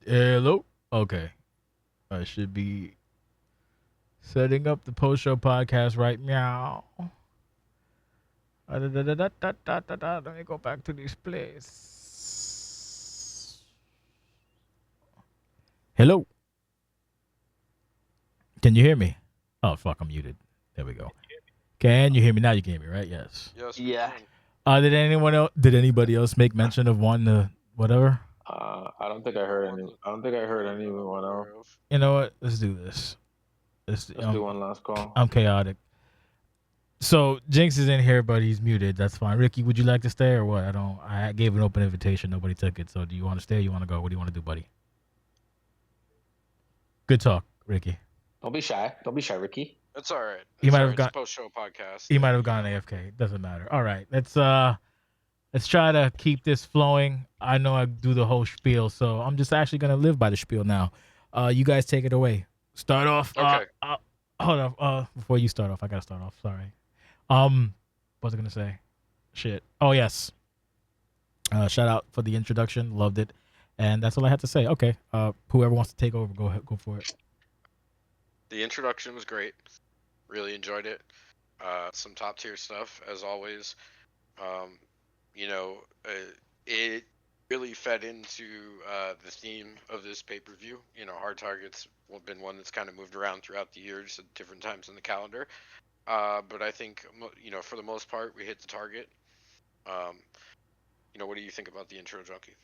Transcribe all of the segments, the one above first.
Hello. Okay. I should be setting up the post show podcast right meow. Let me go back to this place. Hello. Can you hear me? Oh fuck, I'm muted. There we go. Can you hear me now? You can hear me, right? Yes. Yes, we Yeah. can. Did anyone else? Did anybody else make mention of one the whatever? I don't think I heard any. I don't think I heard That I'm anyone else. aware of. You know what? Let's do this. Let's Let's do one last call. I'm chaotic. So Jinx is in here, but he's muted. That's fine. Ricky, would you like to stay or what? I don't. I gave an open invitation. Nobody took it. So do you want to stay? Or you want to go? What do you want to do, buddy? Good talk, Ricky. Don't be shy. Don't be shy, Ricky. It's all right. He It's might all have right. It's a got. post-show podcast. He might have gone AFK. Doesn't matter. All right. Let's try to keep this flowing. I know I do the whole spiel, so I'm just actually gonna live by the spiel now. You guys take it away. Start off. Okay. Hold on. Before you start off, I gotta start off. Sorry. What was I gonna say? Shit. Oh yes. Shout out for the introduction. Loved it. And that's all I had to say. Okay. Whoever wants to take over, go ahead. Go for it. The introduction was great. Really enjoyed it. Some top tier stuff as always. Um, you know, it really fed into the theme of this pay-per-view. You know, hard targets have been one that's kind of moved around throughout the years at different times in the calendar. But I think you know, for the most part, we hit the target. Um, you know, what do you think about the intro, Junkie?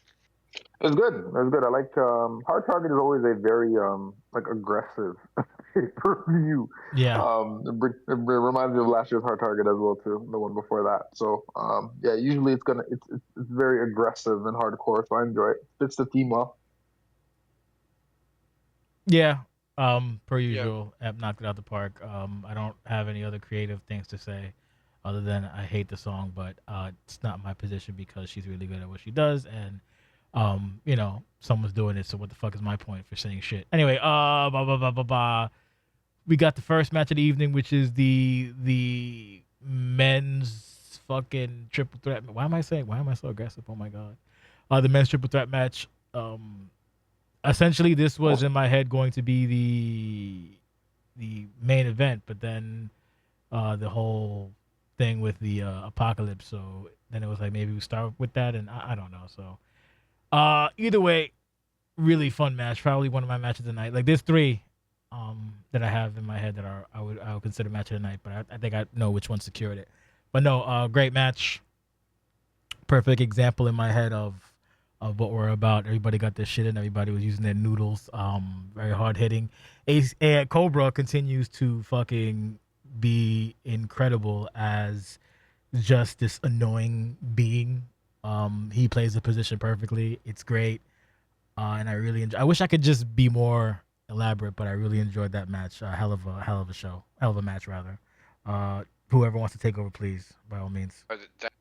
It was good. It was good. I like Hard Target is always a very like aggressive per view. Yeah. It reminds me of last year's Hard Target as well too, the one before that. So yeah, usually it's very aggressive and hardcore. So I enjoy it. Fits the theme well. Yeah. Per Yeah. usual, App knocked it out the park. I don't have any other creative things to say other than I hate the song, but it's not my position because she's really good at what she does, and someone's doing it. So what the fuck is my point for saying shit? Anyway, blah blah blah blah blah. We got the first match of the evening, which is the men's fucking triple threat. Why am I saying? Why am I so aggressive? Oh my god. The men's triple threat match. Essentially, this was Most in my head going to be the main event, but then the whole thing with the apocalypse. So then it was like maybe we start with that, and I don't know. So either way, really fun match. Probably one of my matches of the night. Like there's three that I have in my head that I would consider match of the night, but I think I know which one secured it. But no, great match. Perfect example in my head of what we're about. Everybody got their shit in. Everybody was using their noodles. Very hard hitting. And Cobra continues to fucking be incredible as just this annoying being. He plays the position perfectly. It's great. And I really enjoy. I wish I could just be more elaborate, but I really enjoyed that match. Hell of a show, hell of a match rather. Whoever wants to take over, please, by all means. That's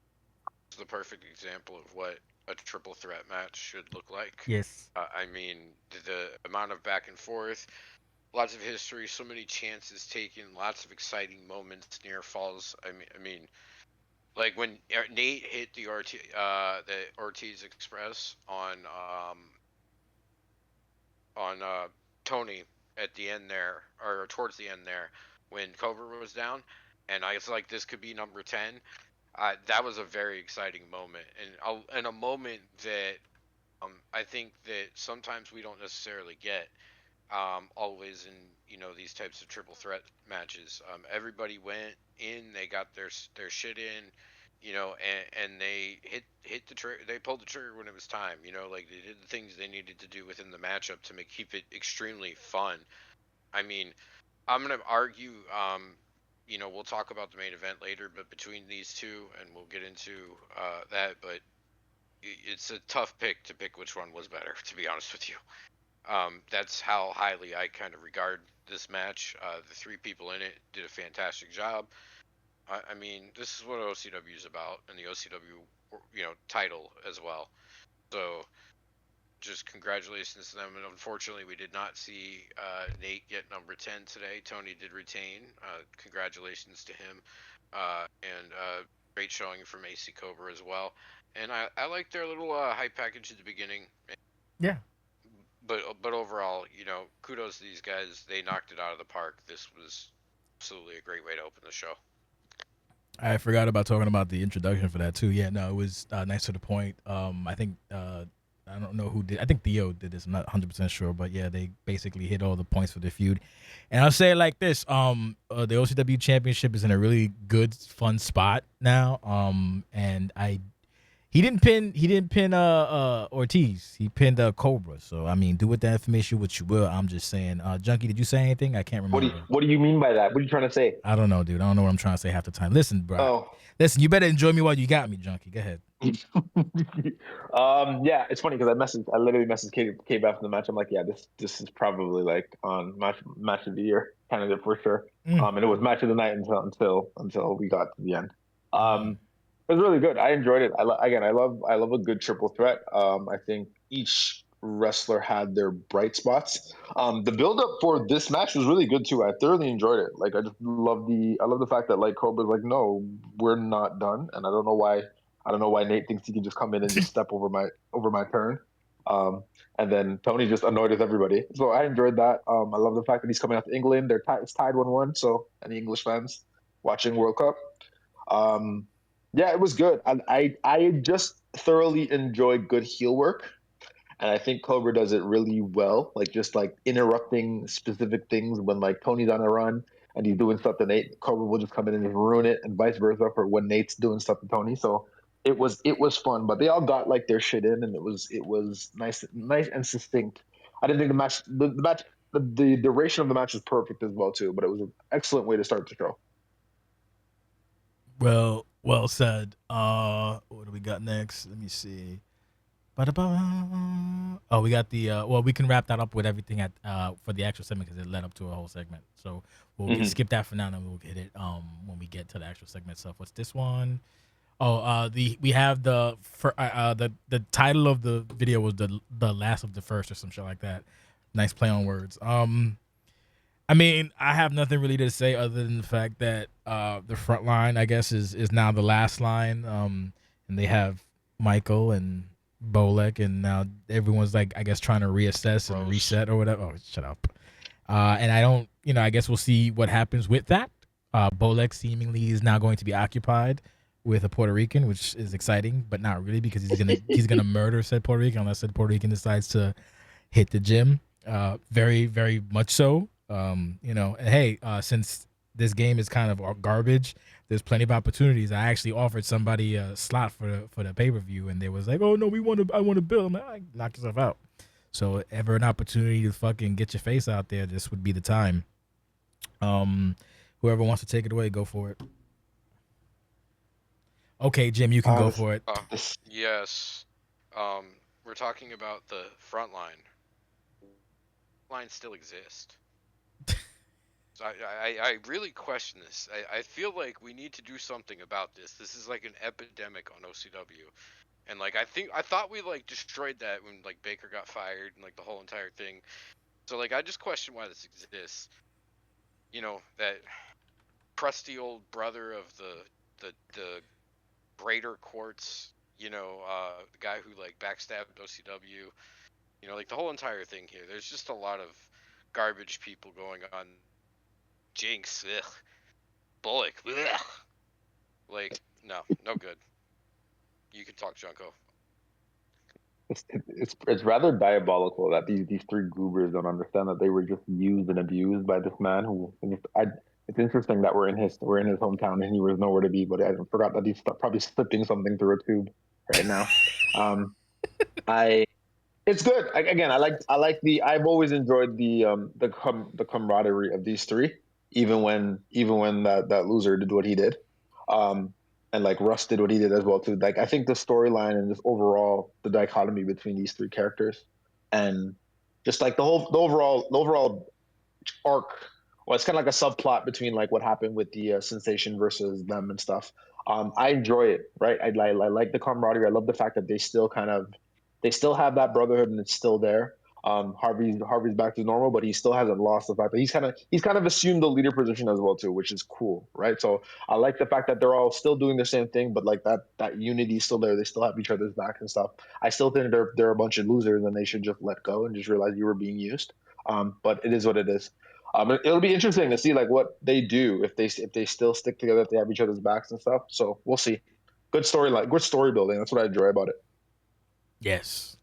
the perfect example of what a triple threat match should look like. Yes. I mean, the amount of back and forth, lots of history, so many chances taken, lots of exciting moments, near falls. I mean, like when Nate hit the Ortiz Express on Tony at the end there, or towards the end there, when Cobra was down, and I was like, this could be number 10. That was a very exciting moment, and a moment that I think that sometimes we don't necessarily get always in these types of triple threat matches. Everybody went in, they got their shit in, and they hit the trigger. They pulled the trigger when it was time. Like they did the things they needed to do within the matchup to keep it extremely fun. I mean, I'm gonna argue. We'll talk about the main event later, but between these two, and we'll get into that. But it's a tough to pick which one was better. To be honest with you, that's how highly I kind of regard this match. The three people in it did a fantastic job. I mean, this is what OCW is about, and the OCW, title as well. So, just congratulations to them. And unfortunately, we did not see Nate get number 10 today. Tony did retain. Congratulations to him. And great showing from AC Cobra as well. And I like their little hype package at the beginning. Yeah. but overall, kudos to these guys. They knocked it out of the park. This was absolutely a great way to open the show. I forgot about talking about the introduction for that too. Yeah, no, it was nice to the point. I think I don't know who did. I think Theo did this. I'm not 100% sure, but yeah, they basically hit all the points for the feud. And I'll say it like this: the OCW Championship is in a really good, fun spot now. And he didn't pin Ortiz. He pinned Cobra. So I mean, do with that information what you will. I'm just saying. Junkie, did you say anything? I can't remember. What do you mean by that? What are you trying to say? I don't know, dude. I don't know what I'm trying to say half the time. Listen, bro. Oh. Listen, you better enjoy me while you got me, Junkie. Go ahead. Yeah, it's funny because I literally messaged K after the match. I'm like, yeah, this is probably like on match of the year candidate for sure. And it was match of the night until we got to the end. It was really good. I enjoyed it. Again, I love a good triple threat. I think each wrestler had their bright spots. The build up for this match was really good too. I thoroughly enjoyed it. Like I love the fact that like Cobra's like, no, we're not done, and I don't know why Nate thinks he can just come in and just step over my turn. Um, and then Tony just annoyed with everybody. So I enjoyed that. I love the fact that he's coming out to England. It's tied 1-1. So any English fans watching World Cup, um, yeah, it was good. I just thoroughly enjoy good heel work, and I think Cobra does it really well. Like just like interrupting specific things when like Tony's on a run and he's doing stuff to Nate, Cobra will just come in and just ruin it, and vice versa for when Nate's doing stuff to Tony. So it was fun, but they all got like their shit in, and it was nice and succinct. I didn't think the match the duration of the match was perfect as well too, but it was an excellent way to start the show. Well said. What do we got next? Let me see. Ba-da-ba. Oh, we got the. Well, we can wrap that up with everything at for the actual segment because it led up to a whole segment. So we'll skip that for now, and we'll hit it when we get to the actual segment stuff. What's this one? Oh, we have the title of the video was the last of the first or some shit like that. Nice play on words. I mean, I have nothing really to say other than the fact that the front line, I guess, is now the last line. And they have Michael and Bolek, and now everyone's like, I guess, trying to reassess and reset or whatever. Oh, shut up. And I don't, I guess we'll see what happens with that. Bolek seemingly is now going to be occupied with a Puerto Rican, which is exciting, but not really because he's gonna murder said Puerto Rican unless said Puerto Rican decides to hit the gym. Very, very much so. And hey, since this game is kind of garbage, there's plenty of opportunities. I actually offered somebody a slot for the pay per view, and they was like, "Oh no, I want to bill." I'm like, knock yourself out. So, ever an opportunity to fucking get your face out there, this would be the time. Whoever wants to take it away, go for it. Okay, Jim, you can go for it. Yes. We're talking about the front line. Lines still exist. So I really question this. I feel like we need to do something about this. This is like an epidemic on OCW. And like I thought we like destroyed that when like Baker got fired and like the whole entire thing. So like I just question why this exists. That crusty old brother of the Greater Courts, the guy who like backstabbed OCW, like the whole entire thing here. There's just a lot of garbage people going on. Jinx, ugh. Bullock, ugh. Like no good. You can talk, Junko. It's rather diabolical that these three goobers don't understand that they were just used and abused by this man who it's interesting that we're in his hometown and he was nowhere to be, but I forgot that he's probably slipping something through a tube right now. I It's good. Again, I've always enjoyed the camaraderie of these three, even when that loser did what he did, um, and like Russ did what he did as well too. Like I think the storyline and just overall the dichotomy between these three characters, and just like the overall arc. Well, it's kind of like a subplot between like what happened with the sensation versus them and stuff. I enjoy it, right? I like the camaraderie. I love the fact that they still have that brotherhood and it's still there. Harvey's back to normal, but he still hasn't lost the fact that he's kind of assumed the leader position as well too, which is cool, right? So I like the fact that they're all still doing the same thing, but like that unity is still there. They still have each other's back and stuff. I still think they're a bunch of losers, and they should just let go and just realize you were being used. But it is what it is. It'll be interesting to see like what they do if they still stick together, if they have each other's backs and stuff. So we'll see. Good storyline, good story building. That's what I enjoy about it. Yes.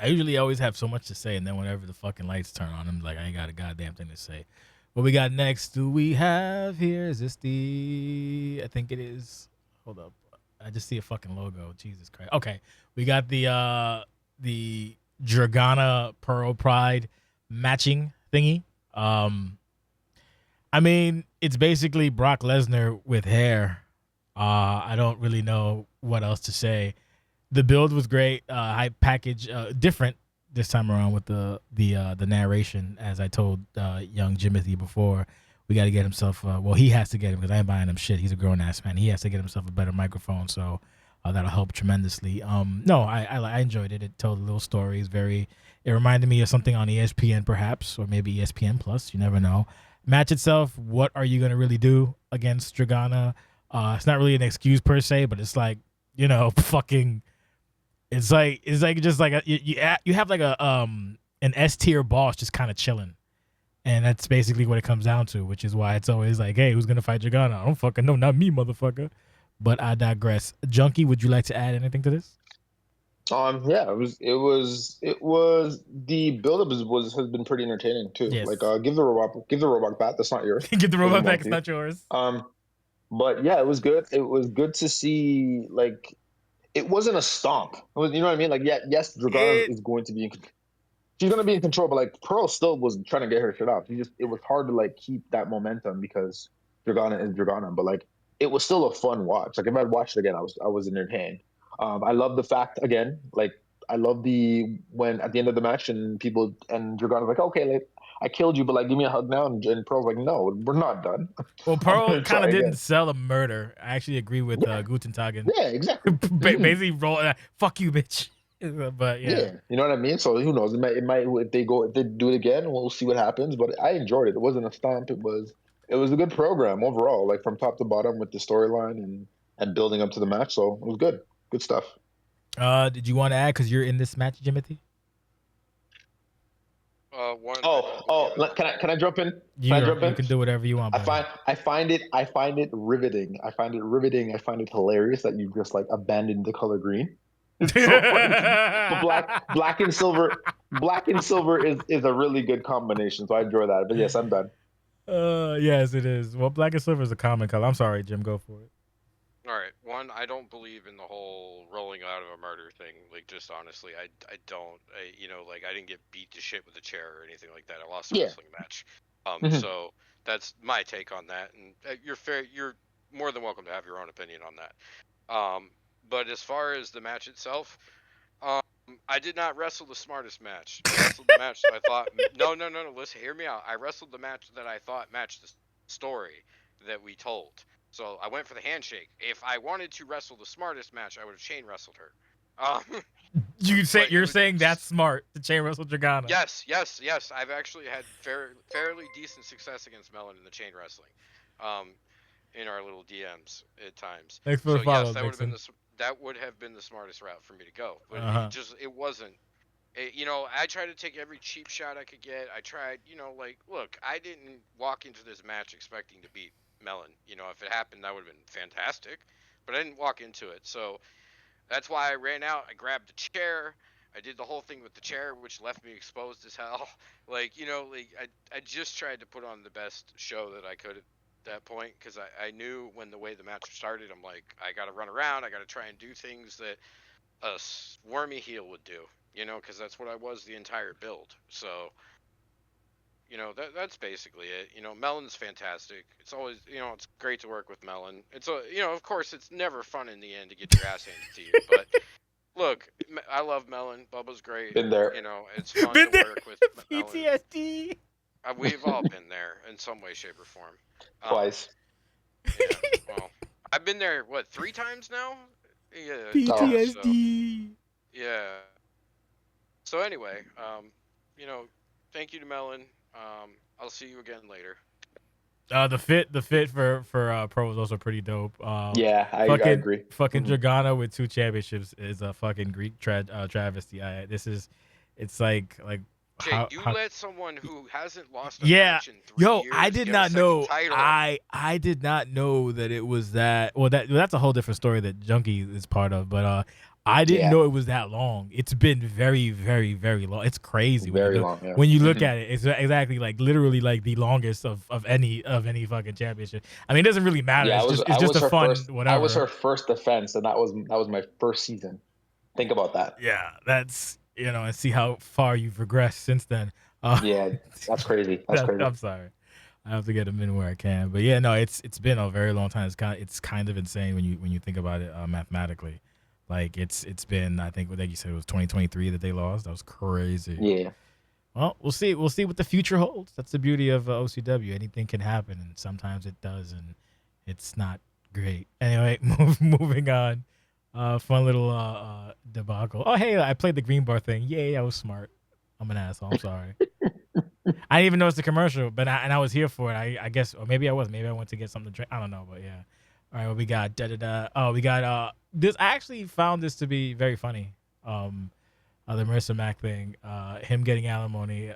I usually always have so much to say, and then whenever the fucking lights turn on, I'm like, I ain't got a goddamn thing to say. What we got next? Do we have here? Is this the? I think it is. Hold up. I just see a fucking logo. Jesus Christ. Okay, we got the Dragana Pearl Pride matching thingy. I mean, it's basically Brock Lesnar with hair. I don't really know what else to say. The build was great. High package, different this time around with the narration. As I told young Jimothy before, we got to get himself. Well, he has to get him because I ain't buying him shit. He's a grown ass man. He has to get himself a better microphone. So that'll help tremendously. No, I enjoyed it. It told little stories. It reminded me of something on ESPN perhaps, or maybe ESPN Plus. You never know. Match itself. What are you gonna really do against Dragana? It's not really an excuse per se, but it's like fucking. It's like just like you have like a an S tier boss just kind of chilling, and that's basically what it comes down to. Which is why it's always like, hey, who's gonna fight Dragana? I don't fucking know, not me, motherfucker. But I digress. Junkie, would you like to add anything to this? Yeah, it was the buildup has been pretty entertaining too. Yes. Like give the robot back. That's not yours. Give the robot back. It's not yours. But yeah, it was good. It was good to see like it wasn't a stomp. You know what I mean? Like yes, Dragana is going to be she's going to be in control, but like Pearl still was trying to get her shit off. It was hard to like keep that momentum because Dragana is Dragana, but like it was still a fun watch. Like if I'd watched it again, I was entertained. I love the fact again, like I love the when at the end of the match and Dragana's like, okay, like I killed you, but like give me a hug now, and Pearl's like, no, we're not done. Well, Pearl kind of didn't sell a murder. I actually agree with Guten Tagen. Yeah, exactly. Basically, roll. Fuck you, bitch. But yeah, you know what I mean. So who knows? It might if they do it again, we'll see what happens. But I enjoyed it. It wasn't a stomp. It was a good program overall, like from top to bottom with the storyline and building up to the match. So it was good stuff. Did you want to add because you're in this match, Jimothy? Can I jump in? You can do whatever you want. I find it riveting. I find it hilarious that you just like abandoned the color green. It's so funny. But black and silver is a really good combination. So I enjoy that. But yes, I'm done. Yes, it is. Well, black and silver is a common color. I'm sorry, Jim. Go for it. All right. One, I don't believe in the whole rolling out of a murder thing. Like, just honestly, I don't. Like I didn't get beat to shit with a chair or anything like that. I lost a wrestling match. So that's my take on that. And you're fair. You're more than welcome to have your own opinion on that. But as far as the match itself, I did not wrestle the smartest match. I wrestled the match that I thought. No. Listen, hear me out. I wrestled the match that I thought matched the story that we told. So I went for the handshake. If I wanted to wrestle the smartest match, I would have chain wrestled her. You're saying that's smart to chain wrestle Dragana? Yes. I've actually had fairly decent success against Melon in the chain wrestling, in our little DMs at times. Thanks for the follow, yes, that would have been the smartest route for me to go. But it wasn't. I tried to take every cheap shot I could get. I tried, look, I didn't walk into this match expecting to beat Melon. If it happened, that would have been fantastic, but I didn't walk into it. So that's why I ran out. I grabbed the chair. I did the whole thing with the chair, which left me exposed as hell. I just tried to put on the best show that I could at that point, because I knew when the way the match started, I'm like, I got to run around. I got to try and do things that a wormy heel would do, because that's what I was the entire build. So that's basically it. Melon's fantastic. It's always, it's great to work with Melon. It's of course, it's never fun in the end to get your ass handed to you. But look, I love Melon. Bubba's great. Been there. It's fun to work with PTSD. Melon. We've all been there in some way, shape, or form. Twice. Yeah. Well, I've been there. What, 3 times now? Yeah. PTSD. So, yeah. So anyway, thank you to Melon. I'll see you again later. The fit for Pro was also pretty dope. Yeah, I Fucking agree. Dragana with 2 championships is a fucking Greek travesty. It's like Jay, how you how let someone who hasn't lost a yeah. match in 3 Yo, years I did get a not second know. title. I did not know that it was that. Well, that's a whole different story that Junki is part of. But I didn't know it was that long. It's been very, very, very long. It's crazy Very long. Yeah. when you look at it. It's exactly like literally like the longest of any fucking championship. I mean, it doesn't really matter. Yeah, It's just a fun whatever. I was her first defense, and that was my first season. Think about that. Yeah, that's and see how far you've regressed since then. Yeah, that's crazy. That's crazy. I'm sorry. I have to get them in where I can, but yeah, no, it's been a very long time. It's kind of insane when you think about it mathematically. Like it's been, I think, like you said, it was 2023 that they lost. That was crazy. Yeah. Well, we'll see what the future holds. That's the beauty of OCW. Anything can happen, and sometimes it does, and it's not great. Anyway, moving on. Fun little debacle. Oh, hey, I played the green bar thing. Yay, I was smart. I'm an asshole. I'm sorry. I didn't even notice the commercial, but I was here for it. I guess, or maybe I was. Maybe I went to get something to drink. I don't know, but yeah. All right, what we got? Oh, we got this. I actually found this to be very funny. The Marissa Mack thing. Him getting alimony.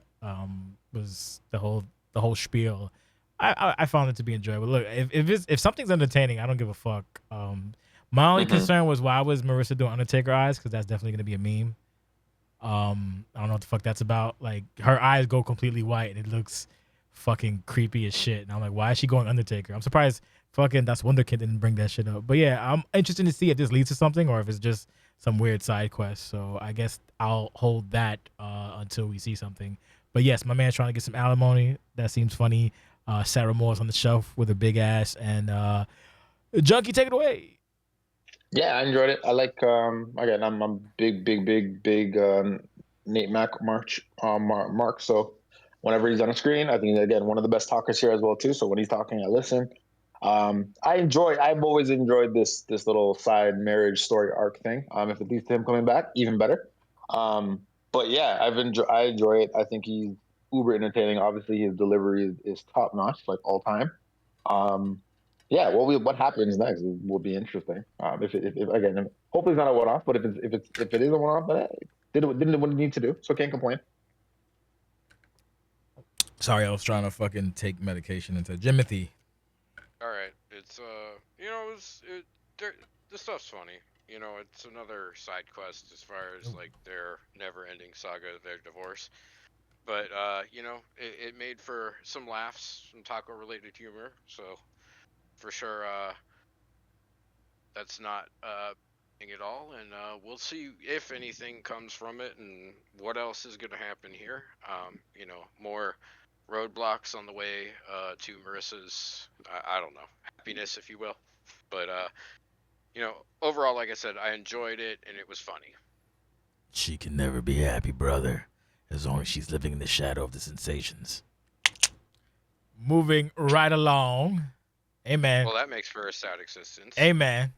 Was the whole spiel. I found it to be enjoyable. Look, if something's entertaining, I don't give a fuck. My only concern was why was Marissa doing Undertaker eyes, because that's definitely gonna be a meme. I don't know what the fuck that's about. Like, her eyes go completely white and it looks fucking creepy as shit. And I'm like, why is she going Undertaker? I'm surprised fucking That's Wonder Kid didn't bring that shit up. But yeah, I'm interested to see if this leads to something or if it's just some weird side quest. So I guess I'll hold that until we see something. But yes, my man's trying to get some alimony. That seems funny. Sarah Moore's on the shelf with her big ass. And Junkie, take it away. Yeah, I enjoyed it. I like again, I'm a big Nate Mack mark. So whenever he's on a screen, I think again one of the best talkers here as well too. So when he's talking, I listen. I've always enjoyed this little side marriage story arc thing. If it leads to him coming back, even better. But yeah, I enjoy it. I think he's uber entertaining. Obviously, his delivery is top notch, like all time. Yeah, what happens next will be interesting. If again, hopefully it's not a one-off, but if it is a one-off, did what it need to do, so can't complain. Sorry, I was trying to fucking take medication into Jimothy. All right, it's this stuff's funny. It's another side quest as far as like their never-ending saga of their divorce. But it made for some laughs, some taco-related humor. So for sure, that's not thing at all, and we'll see if anything comes from it and what else is going to happen here. More roadblocks on the way to Marissa's, I don't know, happiness, if you will. But overall, like I said, I enjoyed it and it was funny. She can never be happy, brother, as long as she's living in the shadow of the sensations. Moving right along. Amen. Well, that makes for a sad existence. Amen.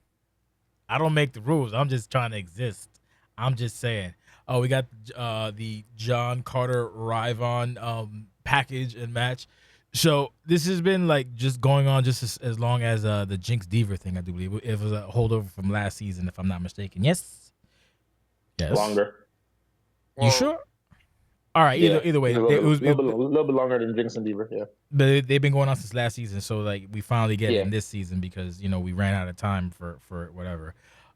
I don't make the rules. I'm just trying to exist. I'm just saying. Oh, we got the John Carter Rivon package and match. So this has been like just going on just as long as the Jinx Diva thing, I do believe. It was a holdover from last season, if I'm not mistaken. Yes? Yes. Longer. You sure? All right, either way. A little bit longer than Jinx and Diva, yeah. But they've been going on since last season, so like we finally get it in this season because we ran out of time for whatever.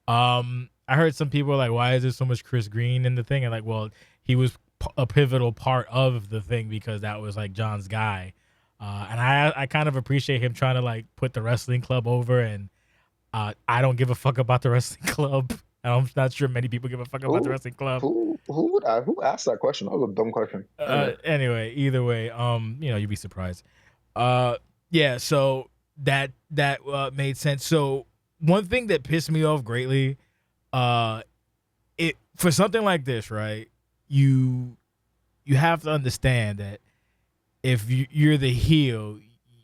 I heard some people like, why is there so much Chris Green in the thing? And like, well, he was a pivotal part of the thing because that was like John's guy. And I kind of appreciate him trying to like put the wrestling club over, and I don't give a fuck about the wrestling club. I'm not sure many people give a fuck about the wrestling club. Who asked that question? That was a dumb question. Anyway, either way, you'd be surprised. Yeah, so that made sense. So one thing that pissed me off greatly, it for something like this, right? You have to understand that if you're the heel,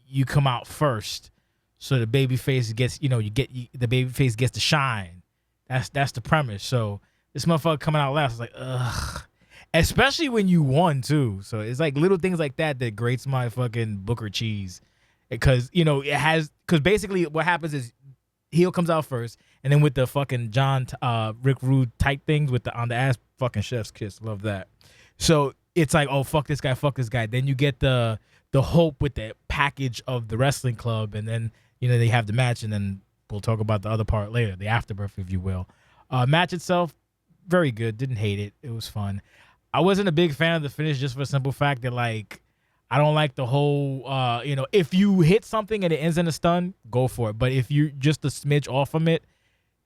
you come out first, so the babyface gets, the babyface gets to shine. That's the premise. So this motherfucker coming out last is like, ugh. especially when you won too. So it's like little things like that that grates my fucking Booker cheese, because it has, because basically what happens is heel comes out first, and then with the fucking John Rick Rude type things with the on the ass fucking chef's kiss, love that. So it's like, oh, fuck this guy, fuck this guy. Then you get the hope with the package of the wrestling club, and then they have the match, and then we'll talk about the other part later, the afterbirth, if you will. Match itself, very good. Didn't hate it. It was fun. I wasn't a big fan of the finish, just for the simple fact that, like, I don't like the whole if you hit something and it ends in a stun, go for it. But if you just a smidge off from it,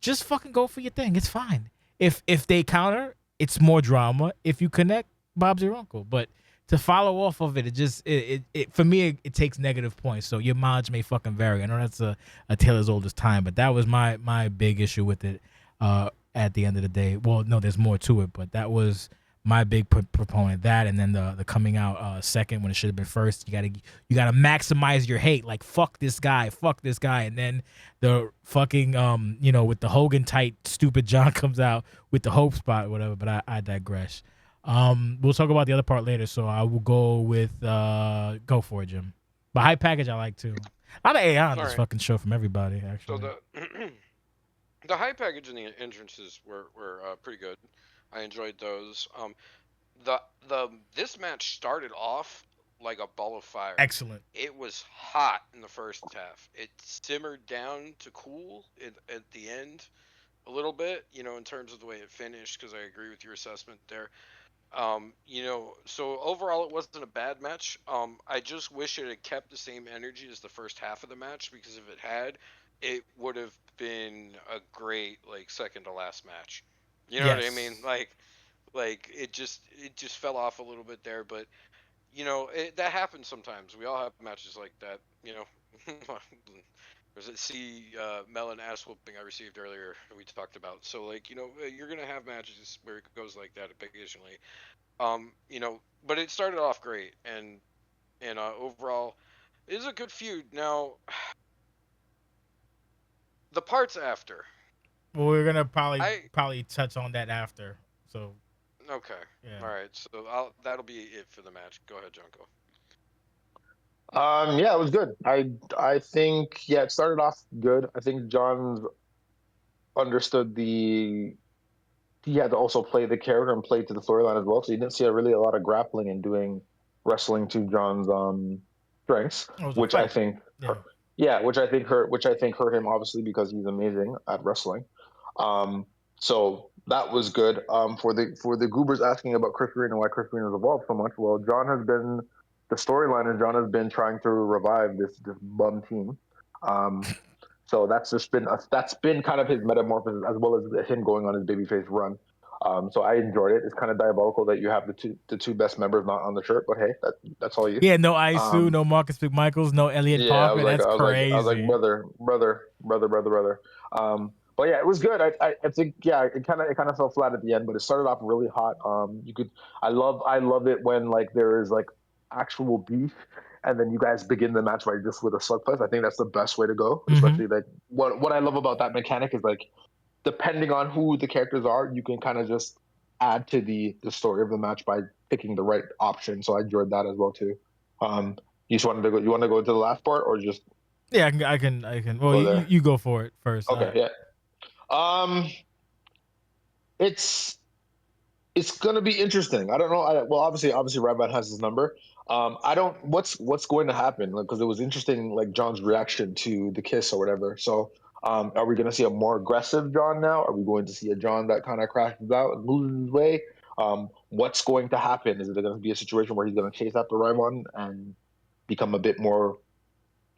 just fucking go for your thing. It's fine. If they counter, it's more drama. If you connect, Bob's your uncle. But to follow off of it, it just it for me it takes negative points. So your mileage may fucking vary. I know that's a tale as old as time, but that was my big issue with it. At the end of the day, well, no, there's more to it, but that was my big proponent. That, and then the coming out second when it should have been first. You gotta maximize your hate. Like, fuck this guy, and then the fucking with the Hogan tight stupid John comes out with the hope spot or whatever. But I digress. We'll talk about the other part later. So I will go with go for it, Jim. But high package I like too. A lot of AI on this fucking show from everybody, So actually. the high package and the entrances were pretty good. I enjoyed those. The this match started off like a ball of fire. Excellent. It was hot in the first half. It simmered down to cool at the end a little bit, in terms of the way it finished, because I agree with your assessment there. So overall it wasn't a bad match. I just wish it had kept the same energy as the first half of the match, because if it had, it would have been a great, like, second to last match. You know what I mean? Yes. Like it just fell off a little bit there, but that happens sometimes. We all have matches like that. Was it melon ass whooping I received earlier that we talked about? So, like, you're gonna have matches where it goes like that occasionally. But it started off great, and overall, it is a good feud. Now, the parts after. Well, we're gonna I probably touch on that after. So Okay, yeah. all right. So that'll be it for the match. Go ahead, Junko. Yeah, it was good. I think, yeah, it started off good. I think John understood he had to also play the character and play to the storyline as well. So you didn't see a lot of grappling and doing wrestling to John's strengths, It was a which I fight. think Yeah. yeah, which I think hurt him obviously because he's amazing at wrestling. Um, so that was good. For the goobers asking about Chris Green and why Chris Green has evolved so much, well, John has been the storyline, and John has been trying to revive this bum team. Um, so that's been kind of his metamorphosis, as well as him going on his babyface run. So I enjoyed it. It's kind of diabolical that you have the two best members not on the shirt, but hey, that's all you. Yeah, no Isu, Um, no Marcus McMichaels, no Elliot yeah, Parker. That's I was like, crazy. brother. But yeah, it was good. I think, yeah, it kind of fell flat at the end, but it started off really hot. I love it when, like, there is, like, actual beef, and then you guys begin the match right just with a slugfest. I think that's the best way to go. Mm-hmm. Especially, like, what I love about that mechanic is, like, depending on who the characters are, you can kind of just add to the story of the match by picking the right option. So I enjoyed that as well too. You just wanted to go. You want to go to the last part or just Yeah, I can. Well, go you there? you go for it first. Okay, yeah. Um, it's it's gonna be interesting. I don't know. Well, obviously, Rabbi has his number. I don't. What's going to happen? Because it was interesting, like John's reaction to the kiss or whatever. So, are we gonna see a more aggressive John now? Are we going to see a John that kind of crashes out and loses his way? What's going to happen? Is it going to be a situation where he's going to chase after Raimon and become a bit more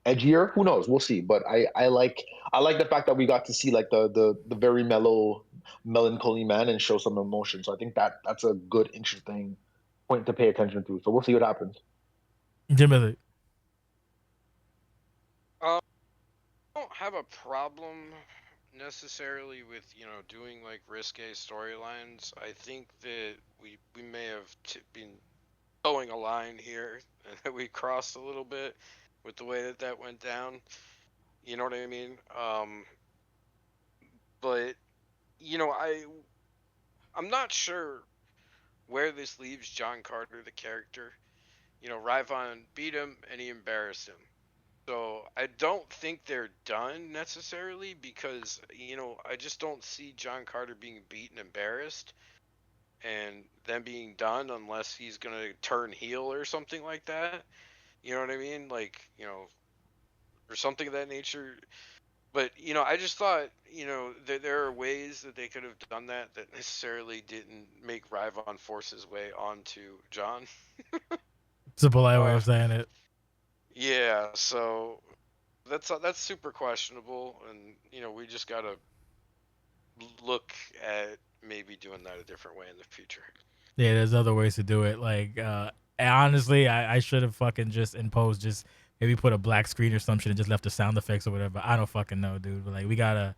edgier? Who knows? We'll see. But I like the fact that we got to see, like, the very mellow, melancholy man and show some emotion. So I think that's a good, interesting point to pay attention to. So we'll see what happens. Jimmy. I don't have a problem necessarily with doing, like, risque storylines. I think that we may have been towing a line here and that we crossed a little bit with the way that went down. You know what I mean? But I'm not sure where this leaves John Carter, the character. Ryvon beat him and he embarrassed him. So I don't think they're done necessarily because I just don't see John Carter being beaten, embarrassed, and them being done unless he's gonna turn heel or something like that. You know what I mean? Like or something of that nature. But I just thought that there are ways that they could have done that necessarily didn't make Ryvon force his way onto John. It's a polite way Uh, of saying it. yeah, so that's super questionable, and we just gotta look at maybe doing that a different way in the future. Yeah, there's other ways to do it. Like, honestly, I should have fucking just imposed, just maybe put a black screen or some shit and just left the sound effects or whatever. I don't fucking know, dude. But like, we gotta.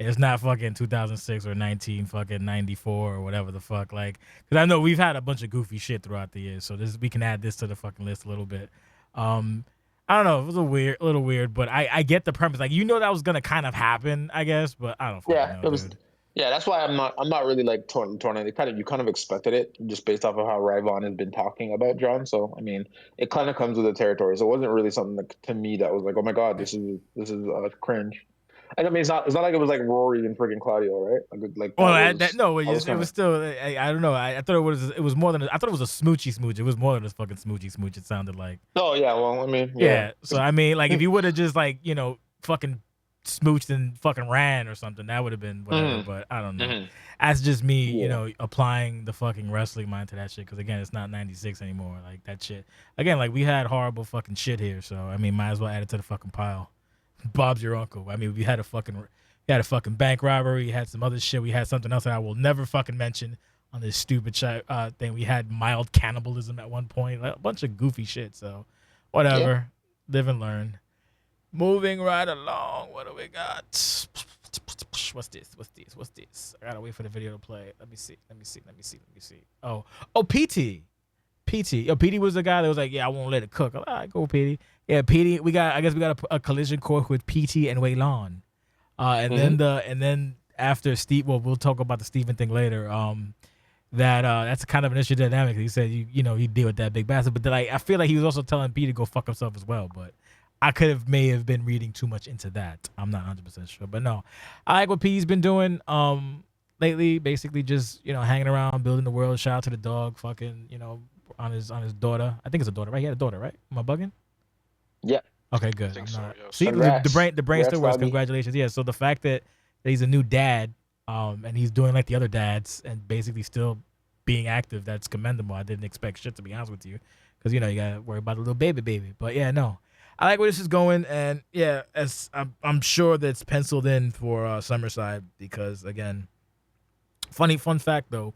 It's not fucking 2006 or 1994 or whatever the fuck. Like, because I know we've had a bunch of goofy shit throughout the years, so we can add this to the fucking list a little bit. Um, I don't know. It was a little weird, but I get the premise. Like, that was gonna kind of happen, I guess, but I don't fucking Yeah, know, it was. dude. Yeah, that's why I'm not really like torn. It you kind of expected it just based off of how Ryvon has been talking about John. So I mean, it kind of comes with the territory. So it wasn't really something like, to me, that was like, oh my god, this is cringe. And I mean, it's not like it was like Rory and freaking Claudio, right? Like Well, that was. no, I was it kind was of. still. I don't know. I thought it was more than. I thought it was a smoochy smooch. It was more than a fucking smoochy smooch. It sounded like. Oh yeah, well I mean yeah. Yeah. So I mean, like, if you would have just like fucking smooched and fucking ran or something, that would have been whatever. Hmm. But I don't know. Hmm. That's just me, Yeah. applying the fucking wrestling mind to that shit. Because again, it's not '96 anymore. Like that shit. Again, like we had horrible fucking shit here. So I mean, might as well add it to the fucking pile. Bob's your uncle. I mean, we had a fucking bank robbery. We had some other shit. We had something else that I will never fucking mention on this stupid thing. We had mild cannibalism at one point. Like, a bunch of goofy shit. So Yeah. whatever. Live and learn. Moving right along. What do we got? What's this? What's this? I gotta wait for the video to play. Let me see. Oh, PT. PT. Yo, PT was the guy that was like, yeah, I won't let it cook. All right, go PT. Yeah, PT. I guess we got a collision course with PT and Waylon. And then after Steve, well, we'll talk about the Steven thing later. That's kind of an issue dynamic. He said you deal with that big bastard, but then I feel like he was also telling P to go fuck himself as well. But I may have been reading too much into that. I'm not 100% sure, but no, I like what P's been doing lately. Basically, just hanging around, building the world. Shout out to the dog, fucking on his daughter. I think it's a daughter, right? He had a daughter, right? Am I bugging? Yeah. Okay, I good. think I'm so. not. Yes. See, Congrats. the brain Congrats, still works. doggy. Congratulations. Yeah. So the fact that he's a new dad, and he's doing like the other dads, and basically still being active, that's commendable. I didn't expect shit, to be honest with you, because you gotta worry about the little baby. But yeah, no, I like where this is going, and yeah, as I'm sure that's penciled in for Summerside, because again, fun fact though,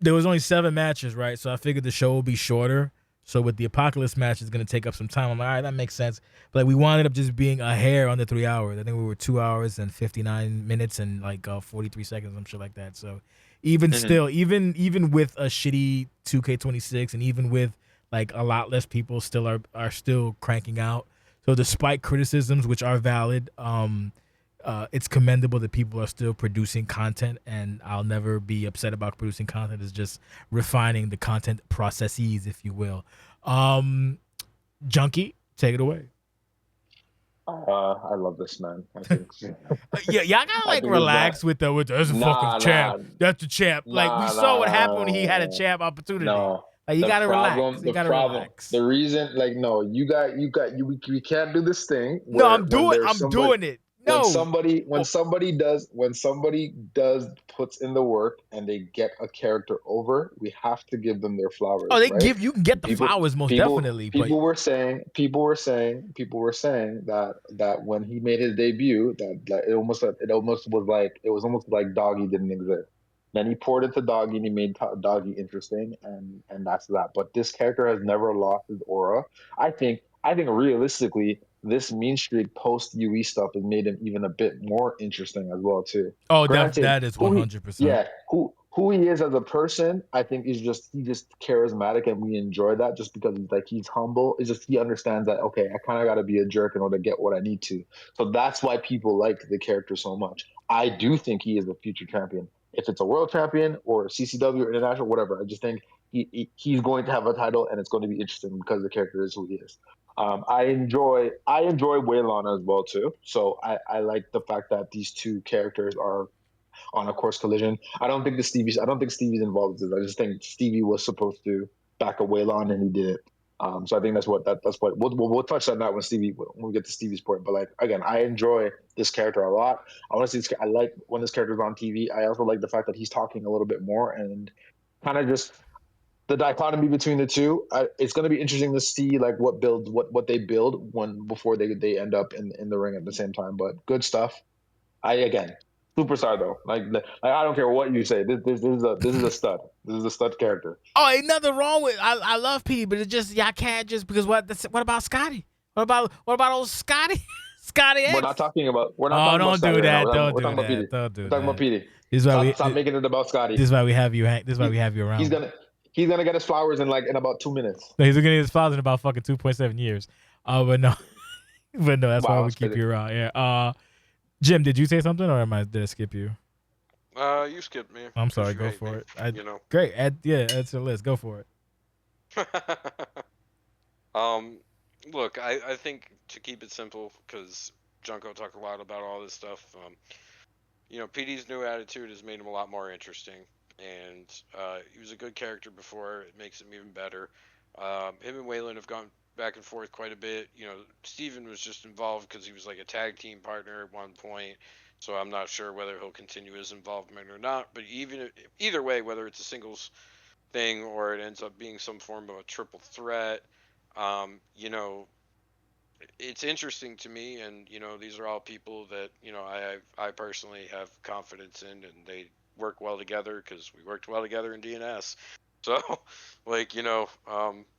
there was only 7 matches, right? So I figured the show would be shorter. So with the Apocalypse match, it's gonna take up some time. I'm like, all right, that makes sense. But like, we wound up just being a hair under 3 hours. I think we were 2 hours and 59 minutes and like 43 seconds, some shit like that. So even still, even with a shitty 2K26, and even with like a lot less people still are still cranking out. So despite criticisms, which are valid, it's commendable that people are still producing content, and I'll never be upset about producing content. It's just refining the content processes, if you will. Junkie, take it away. I love this man. I think. Yeah, y'all gotta I like think this man. relax with that's a fucking Nah, champ. nah, That's the champ. Like, we nah, saw nah, what happened when nah, he had a champ opportunity. no. Like, you The gotta relax. problem, You gotta relax. the reason, like, no, we can't do this thing No, where when there's I'm somebody, doing it. No. Oh, when somebody does puts in the work and they get a character over, we have to give them their flowers, they right? give you can get the People, flowers most people, definitely, but people were saying, that when he made his debut, that like, it was almost like Doggy didn't exist. Then he poured into Doggy and he made Doggy interesting, and that's that. But this character has never lost his aura. I think realistically, this mean streak post UE stuff has made him even a bit more interesting as well too. Granted, that is 100%. who he is as a person, I think he's just charismatic, and we enjoy that just because he's humble. It's just he understands that, okay, I kind of got to be a jerk in order to get what I need to. So that's why people like the character so much. I do think he is a future champion. if it's a world champion or CCW or international, whatever. I just think he's going to have a title, and it's going to be interesting because the character is who he is. I enjoy Waylon as well too. So I like the fact that these two characters are on a course collision. I don't think Stevie's involved with this. I just think Stevie was supposed to back a Waylon, and he did it. So I think that's what we'll touch on that when we get to Stevie's point. But like again, I enjoy this character a lot. I want to see. I like when this character's on TV. I also like the fact that he's talking a little bit more and kind of just the dichotomy between the two. It's going to be interesting to see like what they build before they end up in the ring at the same time. But good stuff. Again, superstar though. Like I don't care what you say. This is a stud. This is a stud character. Oh, ain't nothing wrong with. I love P, but it's just y'all can't just because what about Scotty? What about old Scotty? Scotty X? We're not talking about. Don't do that. Don't do that. Don't do that. We're talking about PD. Stop making it about Scotty. This is why we have you. This is why we have you around. He's gonna get his flowers in about 2 minutes. No, he's gonna get his flowers in about fucking 2.7 years. But no, that's why we keep you around. Yeah. Jim, did you say something or did I skip you? You skipped me. I'm sorry. Go for it. Great. Add to the list. Go for it. Look, I think to keep it simple, because Junko talked a lot about all this stuff. PD's new attitude has made him a lot more interesting, and he was a good character before. It makes him even better. Him and Waylon have gone back and forth quite a bit. Steven was just involved because he was like a tag team partner at one point. So I'm not sure whether he'll continue his involvement or not. But either way, whether it's a singles thing or it ends up being some form of a triple threat, it's interesting to me. And these are all people that I personally have confidence in, and they work well together because we worked well together in DNS. So,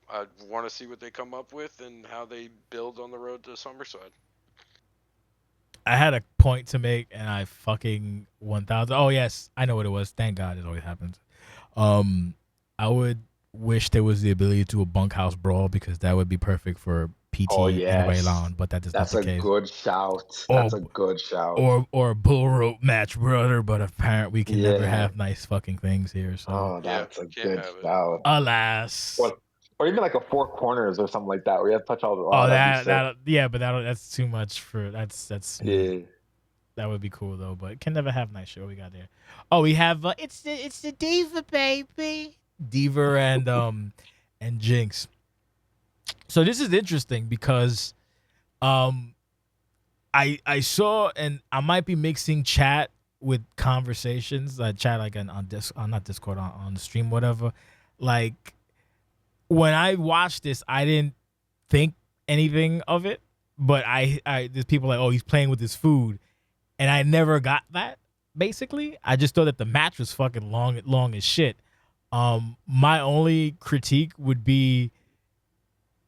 I want to see what they come up with and how they build on the road to SummerSide. I had a point to make, and I fucking 1,000. Oh yes, I know what it was. Thank God, it always happens. I would wish there was the ability to do a bunkhouse brawl because that would be perfect for PT and Waylon, but that is not the case. That's a good shout. Or a bull rope match, brother. But apparently we can never have nice fucking things here. So that's a good shout. Alas. Or even like a four corners or something like that, where you have to touch all the. But that's too much for that's. Yeah. That would be cool though, but can never have nice show we got there. Oh, we have it's the Diva baby, Diva and Jinx. So this is interesting because, I saw, and I might be mixing chat with conversations, chat like on not Discord, on the stream, whatever. Like when I watched this, I didn't think anything of it, but there's people like, oh, he's playing with his food, and I never got that. Basically, I just thought that the match was fucking long as shit. My only critique would be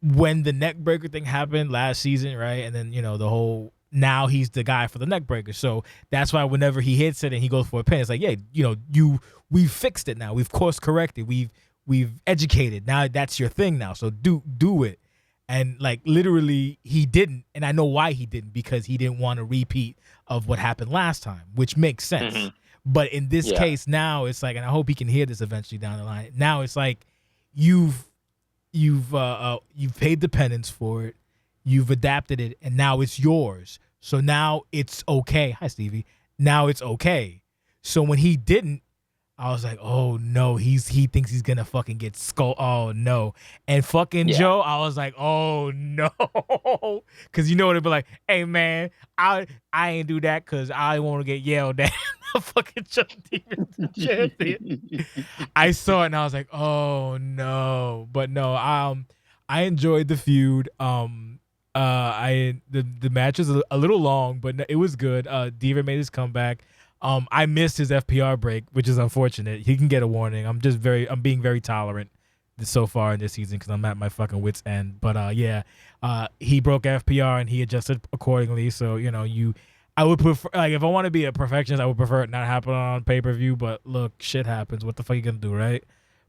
when the neck breaker thing happened last season, right? And then, the whole, now he's the guy for the neck breaker. So that's why whenever he hits it and he goes for a pin, it's like, yeah, we've fixed it now. We've course corrected. We've educated. Now that's your thing now. So do it. And like literally he didn't. And I know why he didn't, because he didn't want a repeat of what happened last time, which makes sense. Mm-hmm. But in this case now, it's like, and I hope he can hear this eventually down the line. Now it's like you've paid the penance for it, you've adapted it, and now it's yours. So now it's okay. Hi, Stevie. Now it's okay. So when he didn't, I was like, oh no, he thinks he's gonna fucking get skull. Oh no. And fucking Joe, I was like, oh no. Cause it'd be like, hey man, I ain't do that cause I want to get yelled at. Fucking Chuck Demon champion. I saw it and I was like, oh no. But no, I enjoyed the feud. The match is a little long, but it was good. Diva made his comeback. I missed his FPR break, which is unfortunate. He can get a warning. I'm being very tolerant so far in this season because I'm at my fucking wit's end. But he broke FPR and he adjusted accordingly. So I would prefer, like, if I want to be a perfectionist, I would prefer it not happen on pay-per-view. But look, shit happens. What the fuck are you gonna do, right?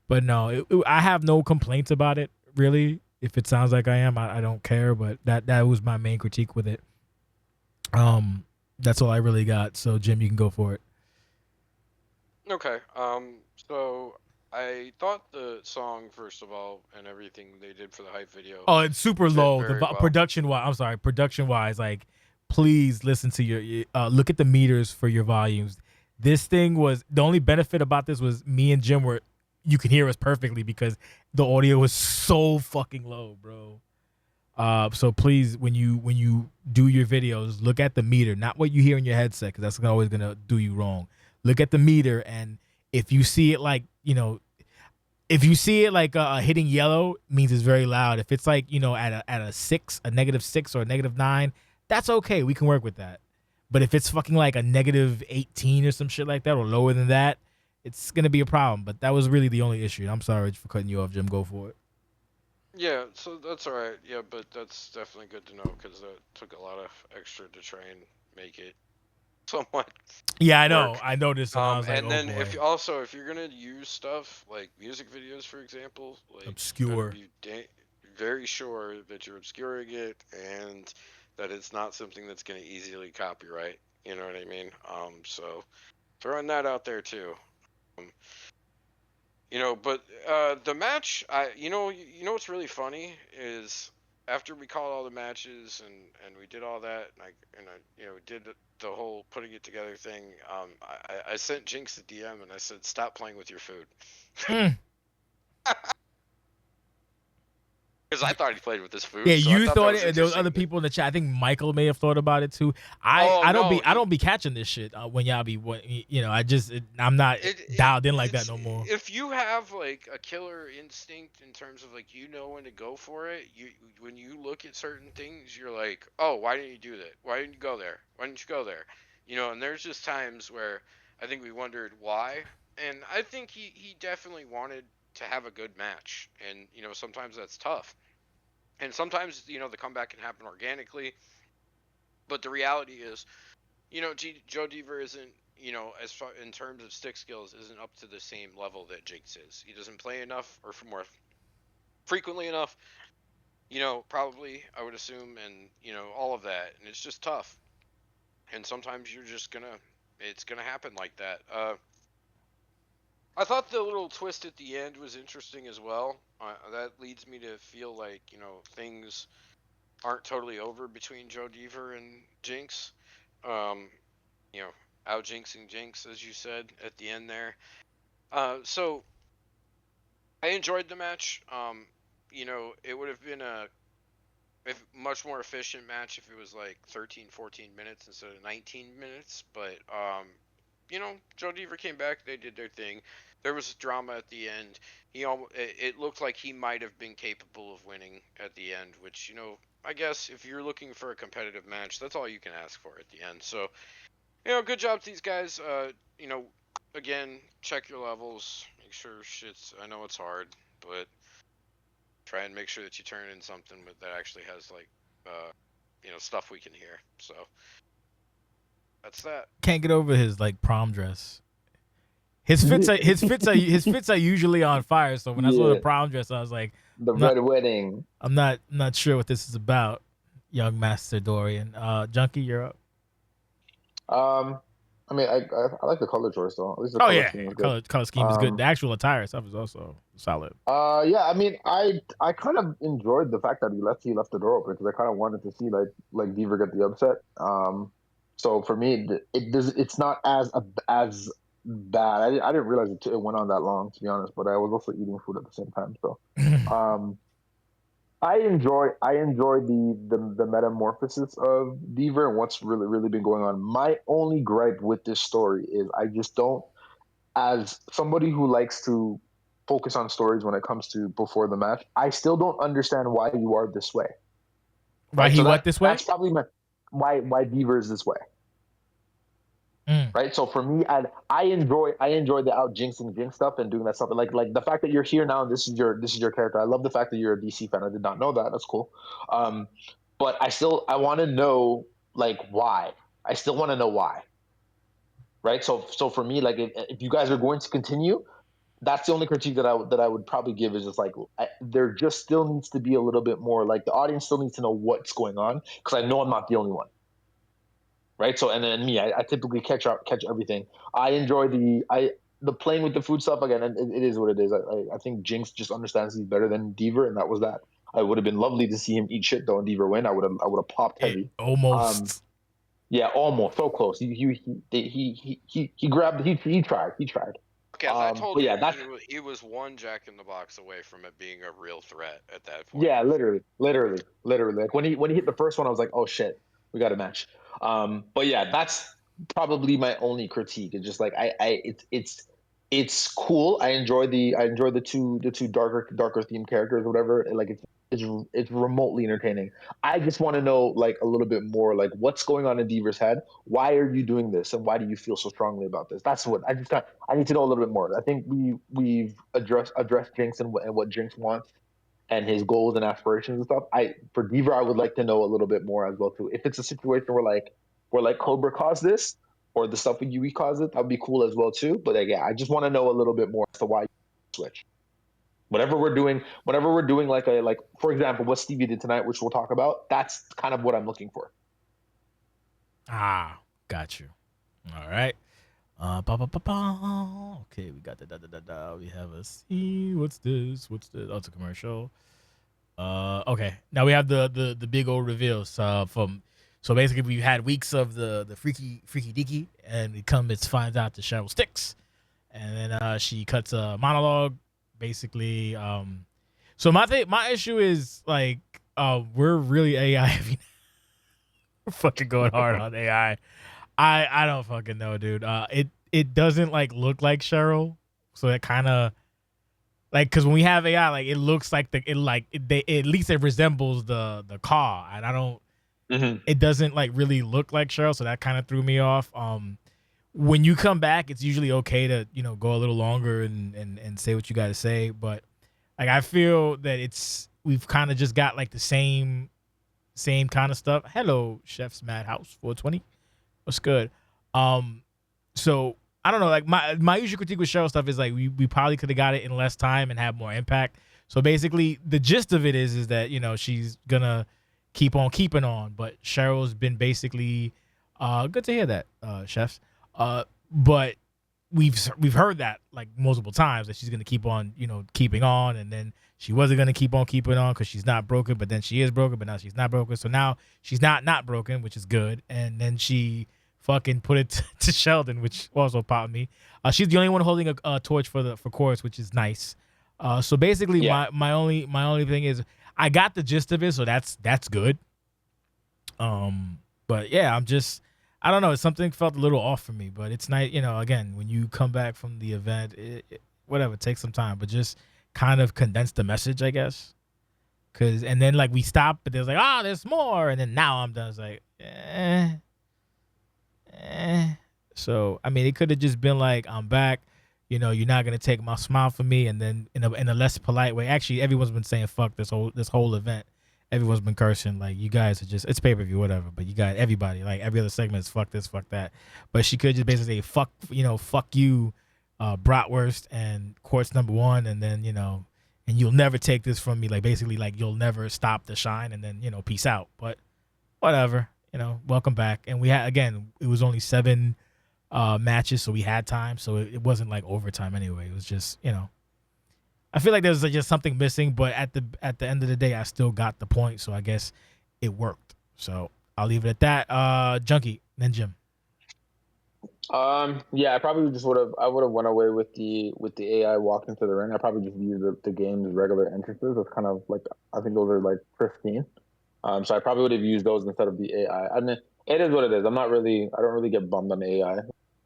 But no, I have no complaints about it really. If it sounds like I am, I don't care. But that was my main critique with it. That's all I really got. So Jim, you can go for it. Okay. So I thought the song, first of all, and everything they did for the hype video Oh, it's super fit low. The very well. production wise, I'm sorry, production wise, like please listen to your look at the meters for your volumes. This thing was the only benefit about this was me and Jim were you can hear us perfectly because the audio was so fucking low, bro. So please, when you do your videos, look at the meter, not what you hear in your headset, because that's always gonna do you wrong. Look at the meter, and if you see it like if you see it like hitting yellow, means it's very loud. If it's like at a 6, a -6 or a -9, that's okay. We can work with that. But if it's fucking like a -18 or some shit like that, or lower than that, it's gonna be a problem. But that was really the only issue. I'm sorry for cutting you off, Jim. Go for it. Yeah, so that's all right. Yeah, but that's definitely good to know because that took a lot of extra to try and make it somewhat Yeah, I know. work. I noticed, and I was like, And oh then boy, if you're gonna use stuff like music videos, for example, like you better obscure. be very sure that you're obscuring it and that it's not something that's gonna easily copyright. You know what I mean? So throwing that out there too. Um, but the match, you know what's really funny is after we called all the matches and we did all that, and I did the whole putting it together thing. I sent Jinx a DM and I said, "Stop playing with your food," Mm. because I thought he played with his Yeah, food, so I you thought that thought was it. There was other interesting. people in the chat. I think Michael may have thought about it too. Oh no, I don't be catching this shit when y'all be I'm not dialed in like that it's no more. if you have like a killer instinct in terms of like when to go for it, you when you look at certain things, you're like, oh, why didn't you do that? Why didn't you go there? Why didn't you go there? And there's just times where I think we wondered why, and I think he definitely wanted to have a good match, and sometimes that's tough, and sometimes the comeback can happen organically, but the reality is Joe Deaver isn't, as far in terms of stick skills, isn't up to the same level that Jinx is. He doesn't play enough or for more frequently enough, probably, I would assume, and, all of that. And it's just tough. And sometimes it's gonna happen like that. I thought the little twist at the end was interesting as well. That leads me to feel like, things aren't totally over between Joe Deaver and Jinx. Um, you know, out jinxing Jinx, as you said at the end there. So I enjoyed the match. It would have been a much more efficient match if it was like 13, 14 minutes instead of 19 minutes. But Joe Deaver came back. They did their thing. There was drama at the end. It looked like he might have been capable of winning at the end, which I guess if you're looking for a competitive match, that's all you can ask for at the end. So good job to these guys. Again, check your levels. Make sure shit's. I know it's hard, but try and make sure that you turn in something that actually has like, stuff we can hear. So that's that. Can't get over his like prom dress. His fits are usually on fire. So when I saw the Yeah, prom dress, I was like, the I'm not red wedding. I'm not sure what this is about. Young Master Dorian. Junkie, you're up. Um, I mean, I like the color choice though. At least the Oh color yeah, scheme is good. color scheme is good. The Um, actual attire stuff is also solid. yeah. I mean, I kind of enjoyed the fact that he left the door open because I kind of wanted to see like Beaver get the upset. So for me, it's not as bad. I didn't realize it went on that long, to be honest. But I was also eating food at the same time, so um, I enjoy the metamorphosis of Beaver and what's really been going on. My only gripe with this story is I just don't, as somebody who likes to focus on stories when it comes to before the match, I still don't understand why you are this way. Why Right? he So what that this way? that's probably my why Beaver is this way. Mm. Right. So for me, I enjoy the out jinxing jinx stuff and doing that stuff. Like the fact that you're here now and this is your character. I love the fact that you're a DC fan. I did not know that. That's cool. Um, but I want to know like why. I still want to know why. Right. So for me, like if you guys are going to continue, that's the only critique that I would probably give is just like there just still needs to be a little bit more. Like the audience still needs to know what's going on because I know I'm not the only one. Right. So and then me, I typically catch everything. I enjoy the the playing with the food stuff again, and it is what it is. I think Jinx just understands he's better than Deaver, and that was that. I would have been lovely to see him eat shit though and Deaver win. I would have popped It heavy. almost. Yeah, almost so close. He grabbed. He tried. He tried. Okay, as I told But you, yeah, that's he was one Jack in the Box away from it being a real threat at that point. yeah, literally. Like when he hit the first one, I was like, oh shit, we got a match. But yeah, that's probably my only critique. It's just like it's cool. I enjoy the two darker themed characters or whatever. And, like it's remotely entertaining. I just want to know like a little bit more like what's going on in Deaver's head. Why are you doing this, and why do you feel so strongly about this? That's what I need to know a little bit more. I think we've addressed Jinx and what Jinx wants and his goals and aspirations and stuff. For Deaver, I would like to know a little bit more as well too. If it's a situation where like Cobra caused this or the stuff with Yui caused it, that'd be cool as well too. But yeah, I just want to know a little bit more as to why you switch. Whenever we're doing like for example what Stevie did tonight, which we'll talk about, that's kind of what I'm looking for. Got you. All right. Okay, we got the we have a C. What's this? Oh, it's a commercial. Okay. Now we have the big old reveals from. So basically, we've had weeks of the freaky deaky, and it finds out that Cheryl sticks, and then she cuts a monologue. Basically, so my issue is like, we're really AI heavy. We're fucking going hard on AI. I don't fucking know, dude. It doesn't like look like Cheryl, so it kind of like because when we have AI, like it looks like at least it resembles the car, and I don't. Mm-hmm. It doesn't like really look like Cheryl, so that kind of threw me off. When you come back, it's usually okay to go a little longer and say what you got to say, but like I feel that we've kind of just got like the same kind of stuff. Hello, Chef's Madhouse 420. What's good? So I don't know. Like my usual critique with Cheryl stuff is like we probably could have got it in less time and have more impact. So basically, the gist of it is that she's gonna keep on keeping on, but Cheryl's been basically good to hear that, chefs. But we've heard that like multiple times that she's gonna keep on keeping on, and then she wasn't gonna keep on keeping on because she's not broken, but then she is broken, but now she's not broken. So now she's not broken, which is good, and then she fucking put it to Sheldon, which also popped me. She's the only one holding a torch for chorus, which is nice. So basically, my only thing is I got the gist of it, so that's good. But yeah, I don't know. Something felt a little off for me, but it's nice. Again, when you come back from the event, whatever, take some time, but just kind of condense the message, I guess. And then like we stop, but there's like, there's more, and then now I'm done. It's like, So I mean, it could have just been like, I'm back. You're not gonna take my smile from me, and then in a less polite way. Actually, everyone's been saying fuck this whole event. Everyone's been cursing like you guys are just it's pay per view whatever. But you got everybody like every other segment is fuck this fuck that. But she could just basically say fuck fuck you, bratwurst and quartz number one, and then and you'll never take this from me. Like basically like you'll never stop the shine, and then peace out. But whatever. Welcome back. And we had again. It was only 7 matches, so we had time. So it wasn't like overtime anyway. It was just I feel like there's just something missing, but at the end of the day, I still got the point. So I guess it worked. So I'll leave it at that. Junki, then Jim. Yeah, I probably just would have went away with the AI walk into the ring. I probably just used the game's regular entrances. It's kind of like I think those are like pristine. So I probably would have used those instead of the AI. I mean, it is what it is. I don't really get bummed on the AI.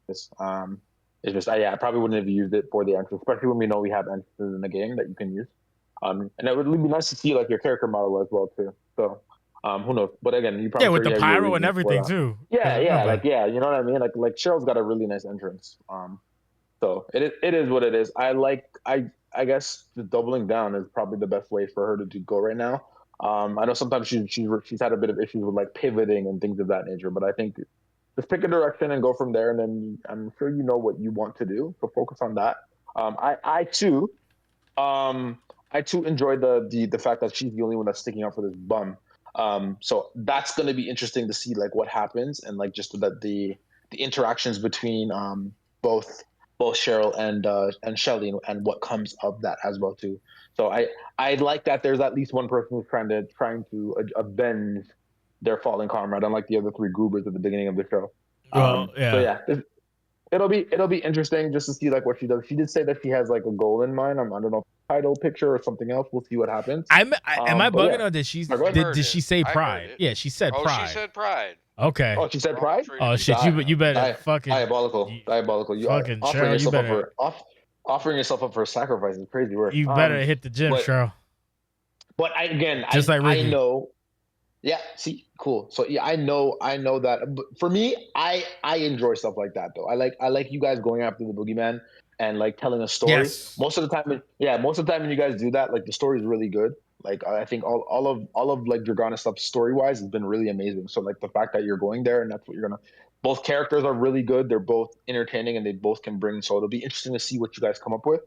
It's just, I probably wouldn't have used it for the entrance, especially when we know we have entrances in the game that you can use. And it would be nice to see like your character model as well too. So, who knows? But again, you probably with the pyro and everything too. Yeah, you know what I mean. Like Cheryl's got a really nice entrance. So it is what it is. I guess the doubling down is probably the best way for her to go right now. I know sometimes she's had a bit of issues with like pivoting and things of that nature, but I think just pick a direction and go from there, and then I'm sure you know what you want to do, so focus on that. I too enjoy the fact that she's the only one that's sticking out for this bum. So that's going to be interesting to see like what happens and like just the interactions between both both Cheryl and Shelly, and what comes of that as well too. So I like that there's at least one person who's trying to avenge their fallen comrade, unlike the other three goobers at the beginning of the show. Well, So yeah. yeah, it'll be interesting just to see like what she does. She did say that she has like a goal in mind. I don't know, title picture or something else. We'll see what happens. Am I But bugging yeah, or did she go ahead. did she say I heard pride? it. Yeah, she said Oh, she pride. said pride. Okay. Oh, she said Wrong pride. trade Oh in shit, China. you better fucking Diabolical. You are fucking offering Cheryl, you yourself up better offering yourself up for a sacrifice is crazy work. hit the gym, But Cheryl. Just like I Ricky. know. Yeah, see, cool. So yeah, I know that. But for me, I enjoy stuff like that though. I like you guys going after the boogeyman and like telling a story. Yes. Most of the time, when you guys do that, like the story is really good. Like I think all of like Dragana stuff story wise has been really amazing. So like the fact that you're going there and that's what you're gonna. Both characters are really good. They're both entertaining and they both can bring. So it'll be interesting to see what you guys come up with.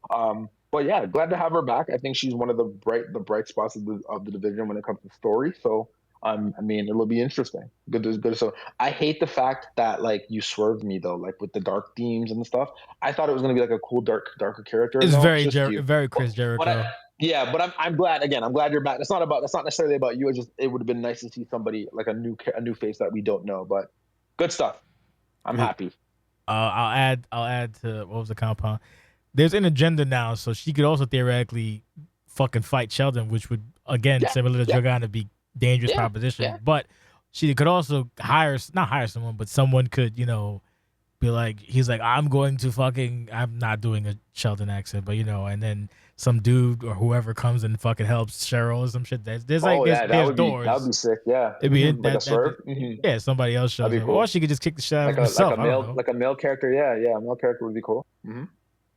But yeah, glad to have her back. I think she's one of the bright spots of the division when it comes to story. So I mean, it'll be interesting. Good. So I hate the fact that like you swerved me though, like with the dark themes and stuff. I thought it was gonna be like a cool darker character. It's No, very it's just you. very Chris Jericho. But I'm glad again. I'm glad you're back. That's not necessarily about you. It would have been nice to see somebody like a new face that we don't know. But good stuff. I'm happy. I'll add to what was the compound. There's an agenda now, so she could also theoretically fucking fight Sheldon, which would again similar to Dragana be dangerous proposition. Yeah. But she could also not hire someone, but someone could be like, he's like, I'm not doing a Sheldon accent, but and then some dude or whoever comes and fucking helps Cheryl or some shit. There's doors. That would be sick. Yeah, It'd be like a swerve. Yeah, somebody else shows up, cool. or she could just kick the shit out of herself. Like a male character. Yeah, a male character would be cool. Mm-hmm.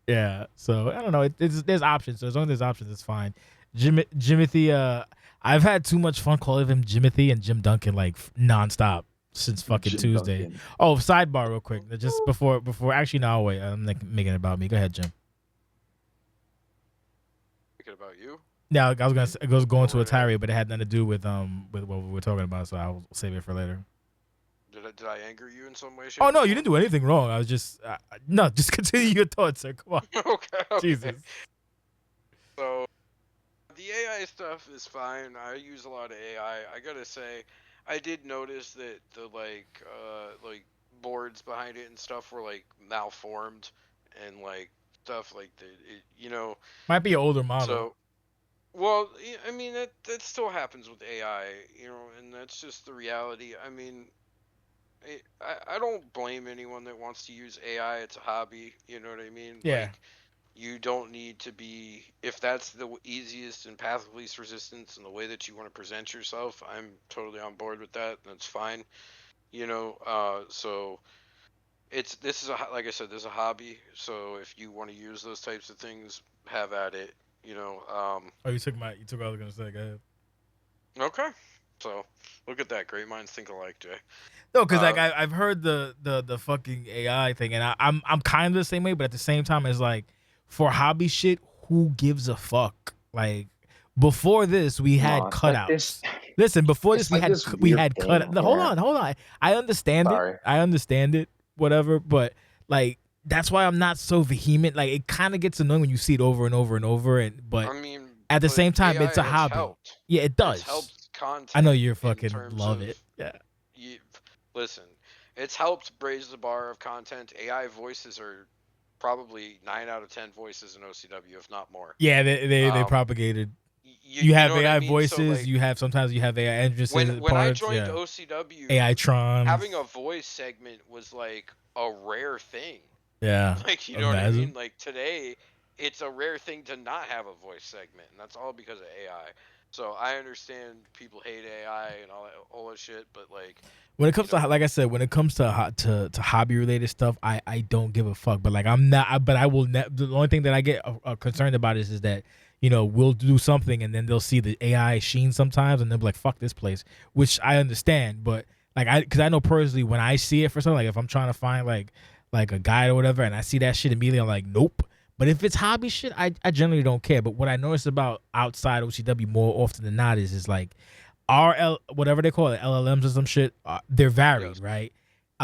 Yeah, so I don't know. There's options. So as long as there's options, it's fine. Jimothy, I've had too much fun calling him Jimothy and Jim Duncan like nonstop since fucking Jim Tuesday. Duncan. Oh, sidebar real quick. Just before actually no wait, I'm like making it about me. Go ahead, Jim. Making it about you? Yeah, I was going to a tirade, but it had nothing to do with what we were talking about, so I'll save it for later. Did I anger you in some way? Oh no, you didn't do anything wrong. I was just no, just continue your thoughts, sir. Come on. Okay. Jesus. So the AI stuff is fine. I use a lot of AI. I gotta say, I did notice that the like boards behind it and stuff were like malformed and like stuff like that. Might be an older model. So, well, I mean that still happens with AI, and that's just the reality. I mean, I don't blame anyone that wants to use AI. It's a hobby. You know what I mean? Yeah. Like, you don't need to be, if that's the easiest and path of least resistance and the way that you want to present yourself, I'm totally on board with that. That's fine. So like I said, this is a hobby. So if you want to use those types of things, have at it. You took what I was gonna say. Go ahead. Okay. So look at that. Great minds think alike, Jay. No, because like I've heard the fucking AI thing, and I'm kind of the same way, but at the same time, it's like for hobby shit, who gives a fuck? Like before this, we had cutouts. Listen, before this, we had cutouts. No, hold on. I understand it. I understand it. Whatever, but like that's why I'm not so vehement. Like it kind of gets annoying when you see it over and over and over. But I mean, at the same time, AI it's a hobby. Helped. Yeah, it does. It's helped content. I know you're fucking love it. Yeah. Listen, it's helped raise the bar of content. AI voices are probably 9 out of 10 voices in OCW, if not more. Yeah, they propagated. You have AI voices. So, like, sometimes you have AI entrances. When I joined OCW, AI Tron, having a voice segment was like a rare thing. Yeah, like you know what I mean. Like today, it's a rare thing to not have a voice segment, and that's all because of AI. So I understand people hate AI and all that shit, but like when it comes to, like I said, when it comes to hobby related stuff, I don't give a fuck. But like I'm not, but I will. The only thing that I get concerned about is that we'll do something and then they'll see the AI sheen sometimes and they'll be like, fuck this place, which I understand. But like because I know personally when I see it for something, like if I'm trying to find like a guide or whatever and I see that shit immediately, I'm like, nope. But if it's hobby shit, I generally don't care. But what I notice about outside OCW more often than not is like whatever they call it, LLMs or some shit, they're varied, right?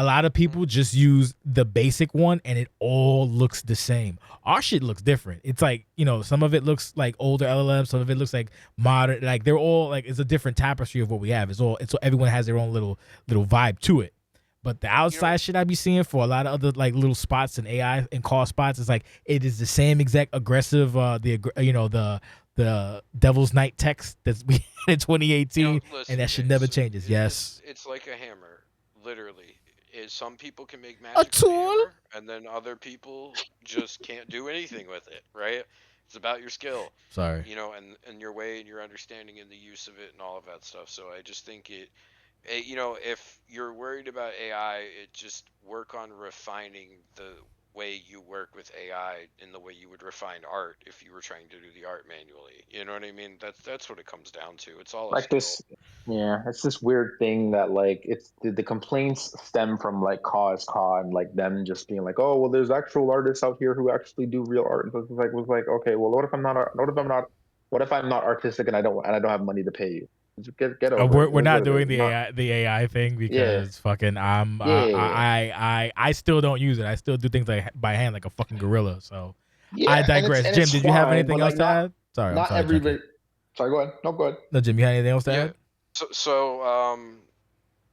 a lot of people just use the basic one and it all looks the same. Our shit looks different. It's like, some of it looks like older LLM, some of it looks like modern. Like they're all like, it's a different tapestry of what we have. It's everyone has their own little vibe to it. But the outside shit I be seeing for a lot of other like little spots and AI and call spots is like it is the same exact aggressive the Devil's Night text that's we had in 2018 listen, and that shit never changes. Yes. It's like a hammer, literally. Some people can make A magic with a tool? hammer, and then other people just can't do anything with it, right? It's about your skill, Sorry. And your way and your understanding and the use of it and all of that stuff. So I just think if you're worried about AI, just work on refining the way you work with AI in the way you would refine art if you were trying to do the art manually. You know what I mean? That's what it comes down to. It's all like this. Yeah, it's this weird thing that like it's the complaints stem from like cause and like them just being like, oh well, there's actual artists out here who actually do real art, and so it's like okay, well what if I'm not artistic and I don't have money to pay you? Just get over it. We're It is not what it doing is. the AI thing Yeah. because fucking Yeah. I still don't use it. I still do things like by hand like a fucking gorilla. So Yeah, I digress. and Jim, it's did you have fine, anything but else like to add? Sorry, I'm not sorry, Junkie. everybody. Sorry, go ahead. No, go ahead. No, Jim, you had anything else to add? So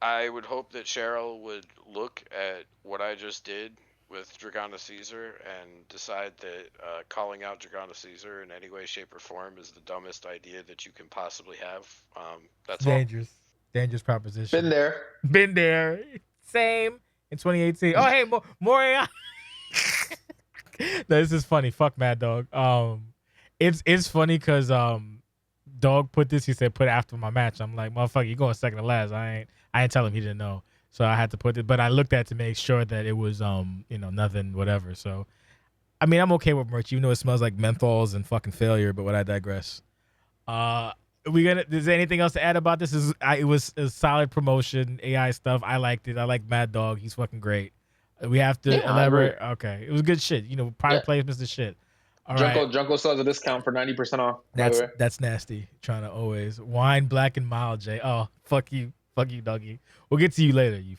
I would hope that Cheryl would look at what I just did with Dragana Caesar and decide that calling out Dragana Caesar in any way, shape, or form is the dumbest idea that you can possibly have. That's dangerous. Dangerous proposition. Been there. Been there. Same in 2018. Oh, hey, more AI. No, this is funny. Fuck Mad Dog. It's funny because Dog put this. He said put it after my match. I'm like, motherfucker, you going second to last. I ain't tell him he didn't know. So I had to put it, but I looked at it to make sure that it was nothing whatever. So I mean I'm okay with merch, even though it smells like menthols and fucking failure. But I digress. Is there anything else to add about this? It was a solid promotion, AI stuff. I liked it. I like Mad Dog. He's fucking great. We have to elaborate. Okay, it was good shit. Product placements and shit. All right. Junko still has a discount for 90% off. By the way. That's nasty. Trying to always wine black and mild, Jay. Oh fuck you, doggy. We'll get to you later. You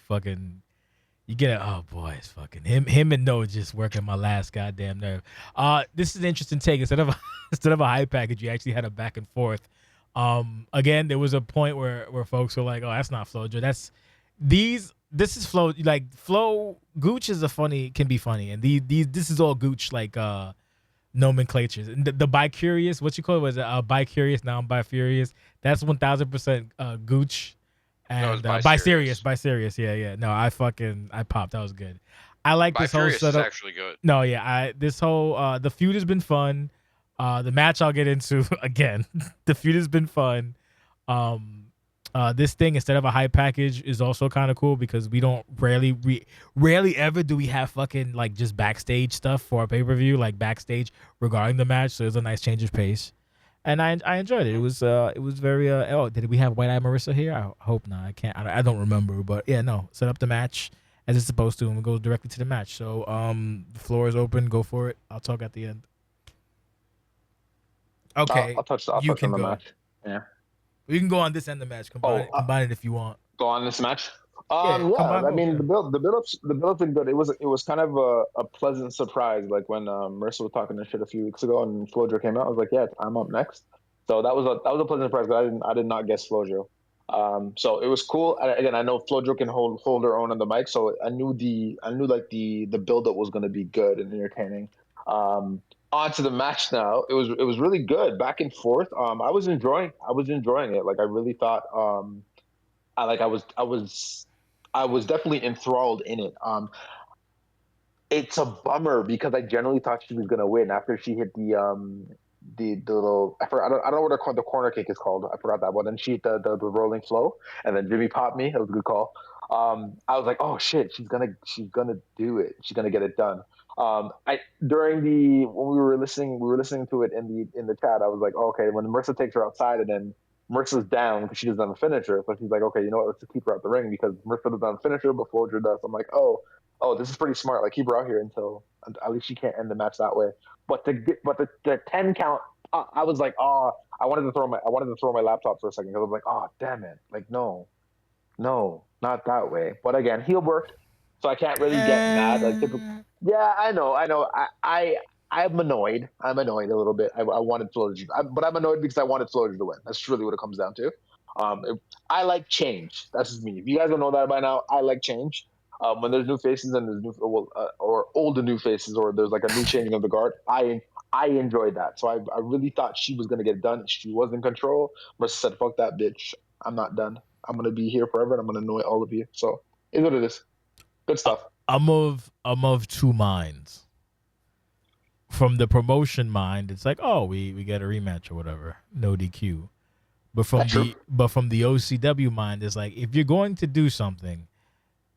get it. Oh boy, it's fucking him and No just working my last goddamn nerve. This is an interesting take. Instead of a high package, you actually had a back and forth. Again, there was a point where folks were like, "Oh, that's not FloJo. This is Flow. Like Flow Gooch can be funny, and this is all Gooch like nomenclatures. And the bi-curious, what you call it, was bi-curious, now I'm bi-furious. That's 1000% Gooch. And bi-serious. Yeah. No, I popped. That was good. I like this whole setup. Is actually good. No, yeah. This whole the feud has been fun. The match I'll get into again. The feud has been fun. This thing instead of a hype package is also kind of cool because we don't rarely ever do we have fucking like just backstage stuff for a pay-per-view, like backstage regarding the match. So it was a nice change of pace. And I enjoyed it. It was very did we have White Eye Marissa here? I hope not. I don't remember, but yeah, no. Set up the match as it's supposed to and we go directly to the match. So the floor is open, go for it. I'll talk at the end. Okay. I'll touch on the match. Yeah. We can go on this end of the match. Combine it if you want. Go on this match. I mean the build-up's been good. It was kind of a pleasant surprise. Like when Marissa was talking this shit a few weeks ago and FloJo came out, I was like, yeah, I'm up next. So that was a pleasant surprise. But I did not guess FloJo. So it was cool. Again, I know FloJo can hold her own on the mic, so I knew like the build-up was going to be good and entertaining. On to the match now. It was really good, back and forth. I was enjoying it. Like I really thought. I was definitely enthralled in it. It's a bummer because I generally thought she was gonna win after she hit the little. I don't know what the corner kick is called. I forgot that one. Then she hit the rolling flow, and then Jimmy popped me. That was a good call. I was like, oh shit, she's gonna do it. She's gonna get it done. When we were listening to it in the chat. I was like, oh, okay, when Marissa takes her outside and then Marissa's down because she doesn't have a finisher. So she's like, okay, you know what? Let's just keep her out the ring because Marissa doesn't have a finisher, but FloJo does. I'm like, oh, this is pretty smart. Like keep her out here until at least she can't end the match that way. But the 10 count, I was like, oh, I wanted to throw my laptop for a second because I was like, oh, damn it, like no, not that way. But again, heel work. so I can't really get mad. Like, yeah, I know. I'm annoyed. I'm annoyed a little bit. I wanted Floja, but I'm annoyed because I wanted Floja to win. That's really what it comes down to. I like change. That's just me. If you guys don't know that by now, I like change. When there's new faces and there's new or older new faces, or there's like a new changing of the guard, I enjoyed that. So I really thought she was gonna get done. She was in control. Marissa said, "Fuck that bitch. I'm not done. I'm gonna be here forever, and I'm gonna annoy all of you." So it's what it is. Good stuff. I'm of two minds. From the promotion mind, it's like, oh, we get a rematch or whatever, no DQ. But from the OCW mind, it's like, if you're going to do something,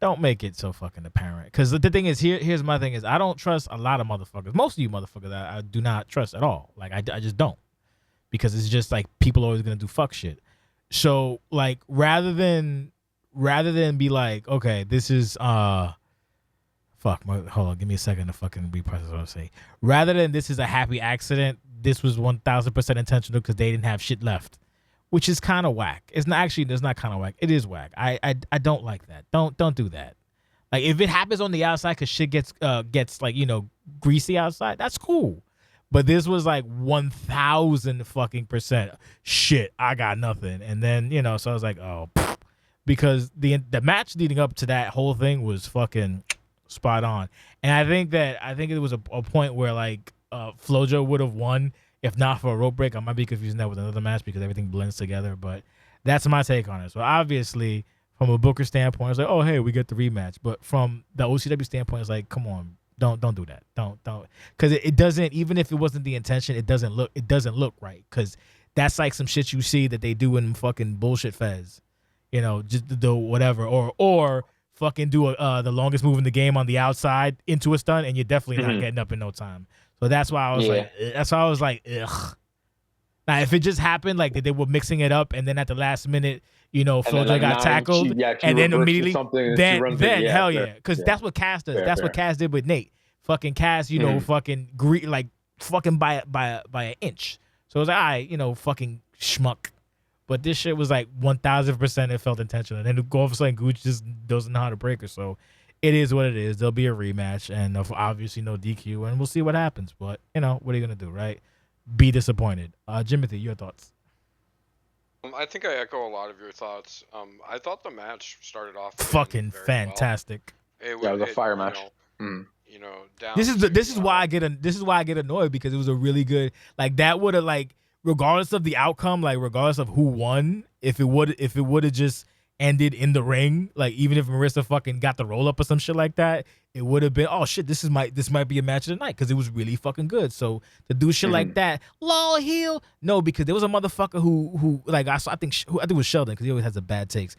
don't make it so fucking apparent. Because the thing is, here's my thing is, I don't trust a lot of motherfuckers. Most of you motherfuckers, I do not trust at all. Like, I just don't. Because it's just like, people are always going to do fuck shit. So, like, rather than be like, okay, this is, hold on, give me a second to fucking reprocess what I'm saying. Rather than this is a happy accident, this was 1000% intentional because they didn't have shit left. Which is kind of whack. It's not kind of whack. It is whack. I don't like that. Don't do that. Like, if it happens on the outside because shit gets like, greasy outside, that's cool. But this was like 1000 fucking percent shit. I got nothing. And then, so I was like, oh, because the match leading up to that whole thing was fucking spot on. And I think it was a point where like Flojo would have won. If not for a rope break. I might be confusing that with another match because everything blends together. But that's my take on it. So obviously, from a Booker standpoint, it's like, oh, hey, we get the rematch. But from the OCW standpoint, it's like, come on, don't do that. Don't. Because it doesn't, even if it wasn't the intention, it doesn't look right. Because that's like some shit you see that they do in fucking bullshit fez. Just do whatever. Or fucking do the longest move in the game on the outside into a stun, and you're definitely not getting up in no time. So that's why I was like, ugh. Now, if it just happened, like they were mixing it up, and then at the last minute, Flojo got tackled, and then immediately, then hell yeah, because that's what Cass does. That's what Cass did with Nate. Fucking Cass, fucking fucking by an inch. So it was like, all right, fucking schmuck. But this shit was like 1000% it felt intentional, and then all of a sudden Gooch just doesn't know how to break her. So it is what it is. There'll be a rematch, and obviously no DQ, and we'll see what happens. But, what are you going to do, right? Be disappointed. Jimothy, your thoughts? I think I echo a lot of your thoughts. I thought the match started off fucking fantastic. Well. It was a fire match. Down this is why I get annoyed, because it was a really good, like, that would have, like, regardless of the outcome, like, regardless of who won, if it would have just ended in the ring, like, even if Marissa fucking got the roll up or some shit like that, it would have been, oh shit, this might be a match of the night, because it was really fucking good. So to do shit like that, lol, heel, no, because there was a motherfucker who like I think it was Sheldon, because he always has a bad takes.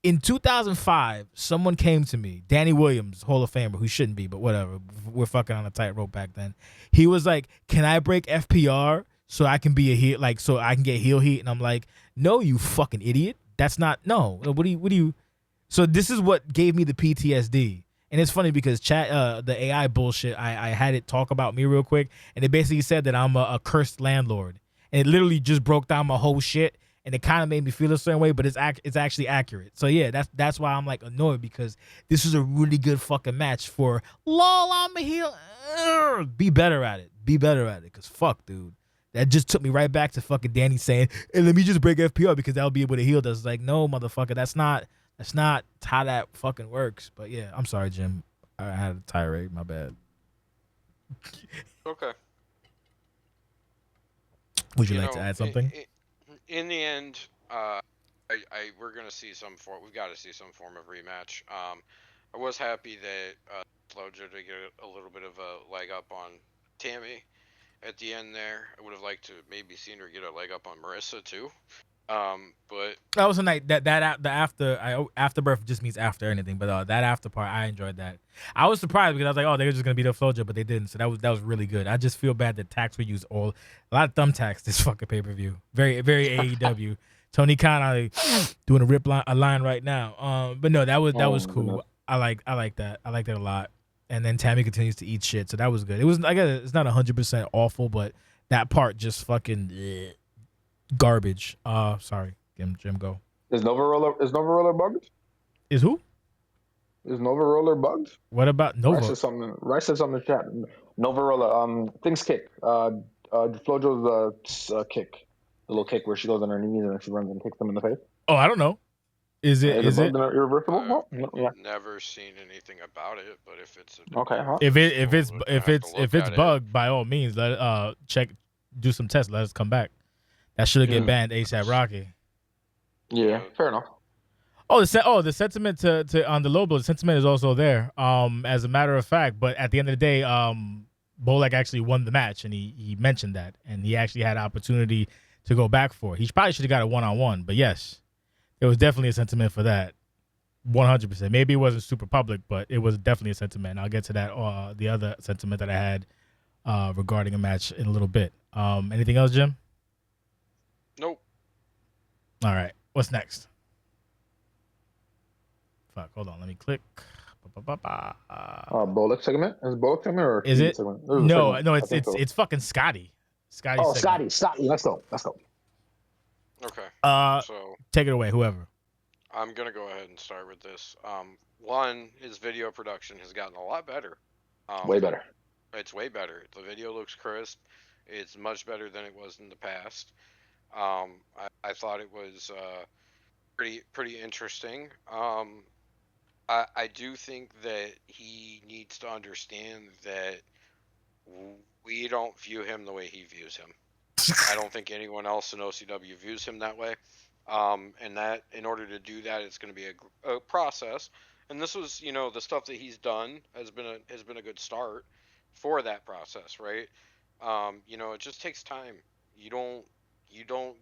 In 2005, someone came to me, Danny Williams, Hall of Famer, who shouldn't be, but whatever, we're fucking on a tightrope back then. He was like, "Can I break FPR so I can be a heel, like, so I can get heel heat?" And I'm like, "No, you fucking idiot. That's not, no. What do you?" So this is what gave me the PTSD. And it's funny because the AI bullshit, I had it talk about me real quick, and it basically said that I'm a cursed landlord. And it literally just broke down my whole shit, and it kind of made me feel a certain way, but it's actually accurate. So yeah, that's why I'm like annoyed, because this is a really good fucking match for lol, I'm a heel. Be better at it. Because fuck, dude. That just took me right back to fucking Danny saying, "Hey, let me just break FPR because that'll be able to heal us." Like, no, motherfucker, that's not how that fucking works. But yeah, I'm sorry, Jim. I had a tirade. My bad. Okay. Would you like to add something? In the end, we're gonna see we've got to see some form of rematch. I was happy that Flojo to get a little bit of a leg up on Tammy at the end there. I would have liked to maybe seen her get a leg up on Marissa too. But that was a night the afterbirth just means after anything, but that after part, I enjoyed that. I was surprised because I was like, oh, they're just gonna beat up Flojo, but they didn't. So that was really good. I just feel bad that tax were used a lot of thumbtacks this fucking pay-per-view. Very very AEW. Tony Khan doing a line right now. But no, that was cool. Goodness. I like that. I like that a lot. And then Tammy continues to eat shit, so that was good. It was, I guess it's not 100% awful, but that part just fucking garbage. Sorry, Jim, go. Is Nova Roller bugged? Is who? Is Nova Roller bugged? What about Nova? Rice said something in the chat. Nova Roller, things kick. Flojo's kick. The little kick where she goes on her knees and she runs and kicks them in the face. Oh, I don't know. Is it bugged and irreversible? Yeah. Never seen anything about it, but if it's okay, huh? if it's bugged, by all means, let check, do some tests. Let us come back. That should get banned ASAP Rocky. Yeah, fair enough. Oh, the sentiment to on the Lobo, the sentiment is also there. As a matter of fact, but at the end of the day, Bolek actually won the match, and he mentioned that, and he actually had an opportunity to go back for it. He probably should have got a 1-on-1, but yes, there was definitely a sentiment for that. 100%. Maybe it wasn't super public, but it was definitely a sentiment. I'll get to that. The other sentiment that I had regarding a match in a little bit. Anything else, Jim? Nope. All right. What's next? Fuck. Hold on. Let me click. Bolek segment? Is Bolek segment or is it? Segment? No, segment. no. It's fucking Scotty. Scotty. Oh, segment. Scotty. Let's go. Okay. So take it away, whoever. I'm gonna go ahead and start with this. One, his video production has gotten a lot better. Way better. It's way better. The video looks crisp. It's much better than it was in the past. I thought it was pretty interesting. I do think that he needs to understand that we don't view him the way he views him. I don't think anyone else in OCW views him that way. And that in order to do that, it's going to be a process. And this was, the stuff that he's done has been a good start for that process, right? It just takes time. You don't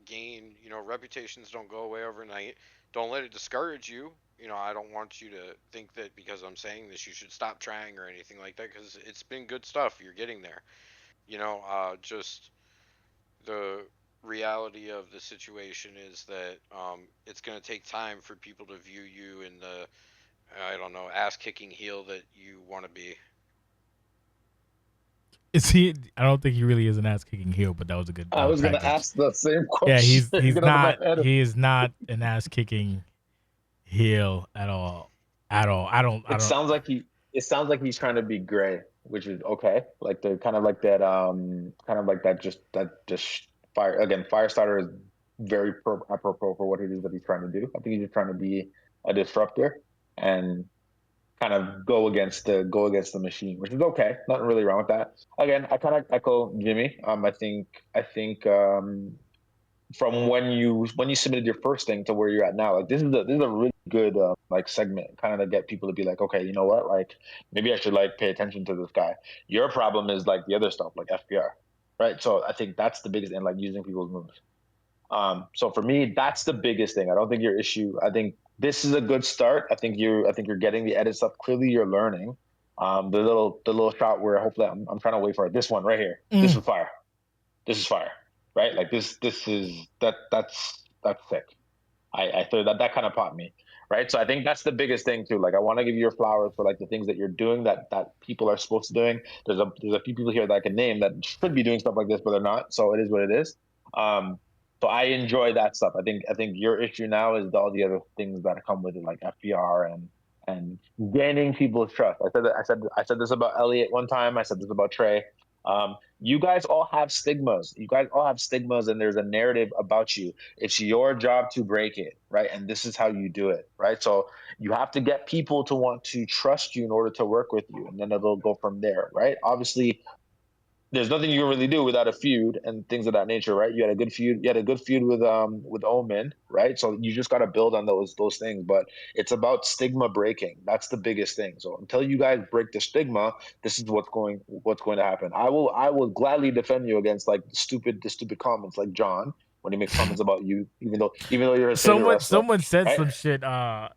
gain, reputations don't go away overnight. Don't let it discourage you. I don't want you to think that because I'm saying this, you should stop trying or anything like that, because it's been good stuff. You're getting there. Just the reality of the situation is that it's going to take time for people to view you in the, I don't know, ass-kicking heel that you want to be. Is he? I don't think he really is an ass-kicking heel, but that was a good. I was going to ask the same question. Yeah, he's not. He is not an ass-kicking heel at all. It sounds like he's trying to be gray, which is okay. Like the kind of like that. Just Firestarter is very apropos for what it is that he's trying to do. I think he's just trying to be a disruptor and kind of go against the machine, which is okay. Nothing really wrong with that. Again, I kind of echo Jimmy. I think from when you submitted your first thing to where you're at now, like this is a really good like segment, kind of to get people to be like, okay, you know what, like maybe I should like pay attention to this guy. Your problem is like the other stuff, like FPR, right? So I think that's the biggest, and like using people's moves. So for me, that's the biggest thing. I don't think your issue. I think this is a good start. I think you're getting the edits up. Clearly, you're learning. The little shot where hopefully I'm trying to wait for it. This one right here. This is fire. This is fire. Right? Like this is that's sick. I thought that kind of popped me. Right? So I think that's the biggest thing too. Like I want to give you your flowers for like the things that you're doing that people are supposed to doing. There's a few people here that I can name that should be doing stuff like this, but they're not. So it is what it is. So I enjoy that stuff. I think your issue now is all the other things that come with it, like FPR and gaining people's trust. I said this about Elliot one time. I said this about Trey. You guys all have stigmas. And there's a narrative about you. It's your job to break it, right? And this is how you do it, right? So you have to get people to want to trust you in order to work with you, and then it'll go from there, right? Obviously, there's nothing you can really do without a feud and things of that nature, right? You had a good feud with Omen, right? So you just got to build on those things. But it's about stigma breaking. That's the biggest thing. So until you guys break the stigma, this is what's going to happen. I will gladly defend you against like the stupid comments, like John when he makes comments about you, even though you're a someone said some shit. I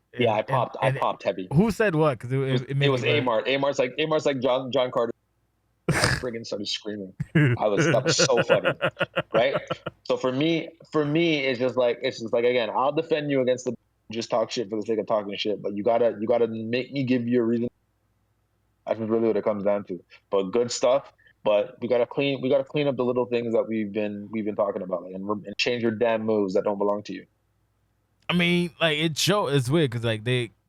popped heavy. Who said what? Because it was Amart. Amart's like John Carter. I friggin' started screaming. That was so funny, right? So for me, it's just like again, I'll defend you against the just talk shit for the sake of talking shit, but you gotta make me give you a reason. That's really what it comes down to. But good stuff. But we gotta clean up the little things that we've been talking about, like, and change your damn moves that don't belong to you. I mean, like it's weird because like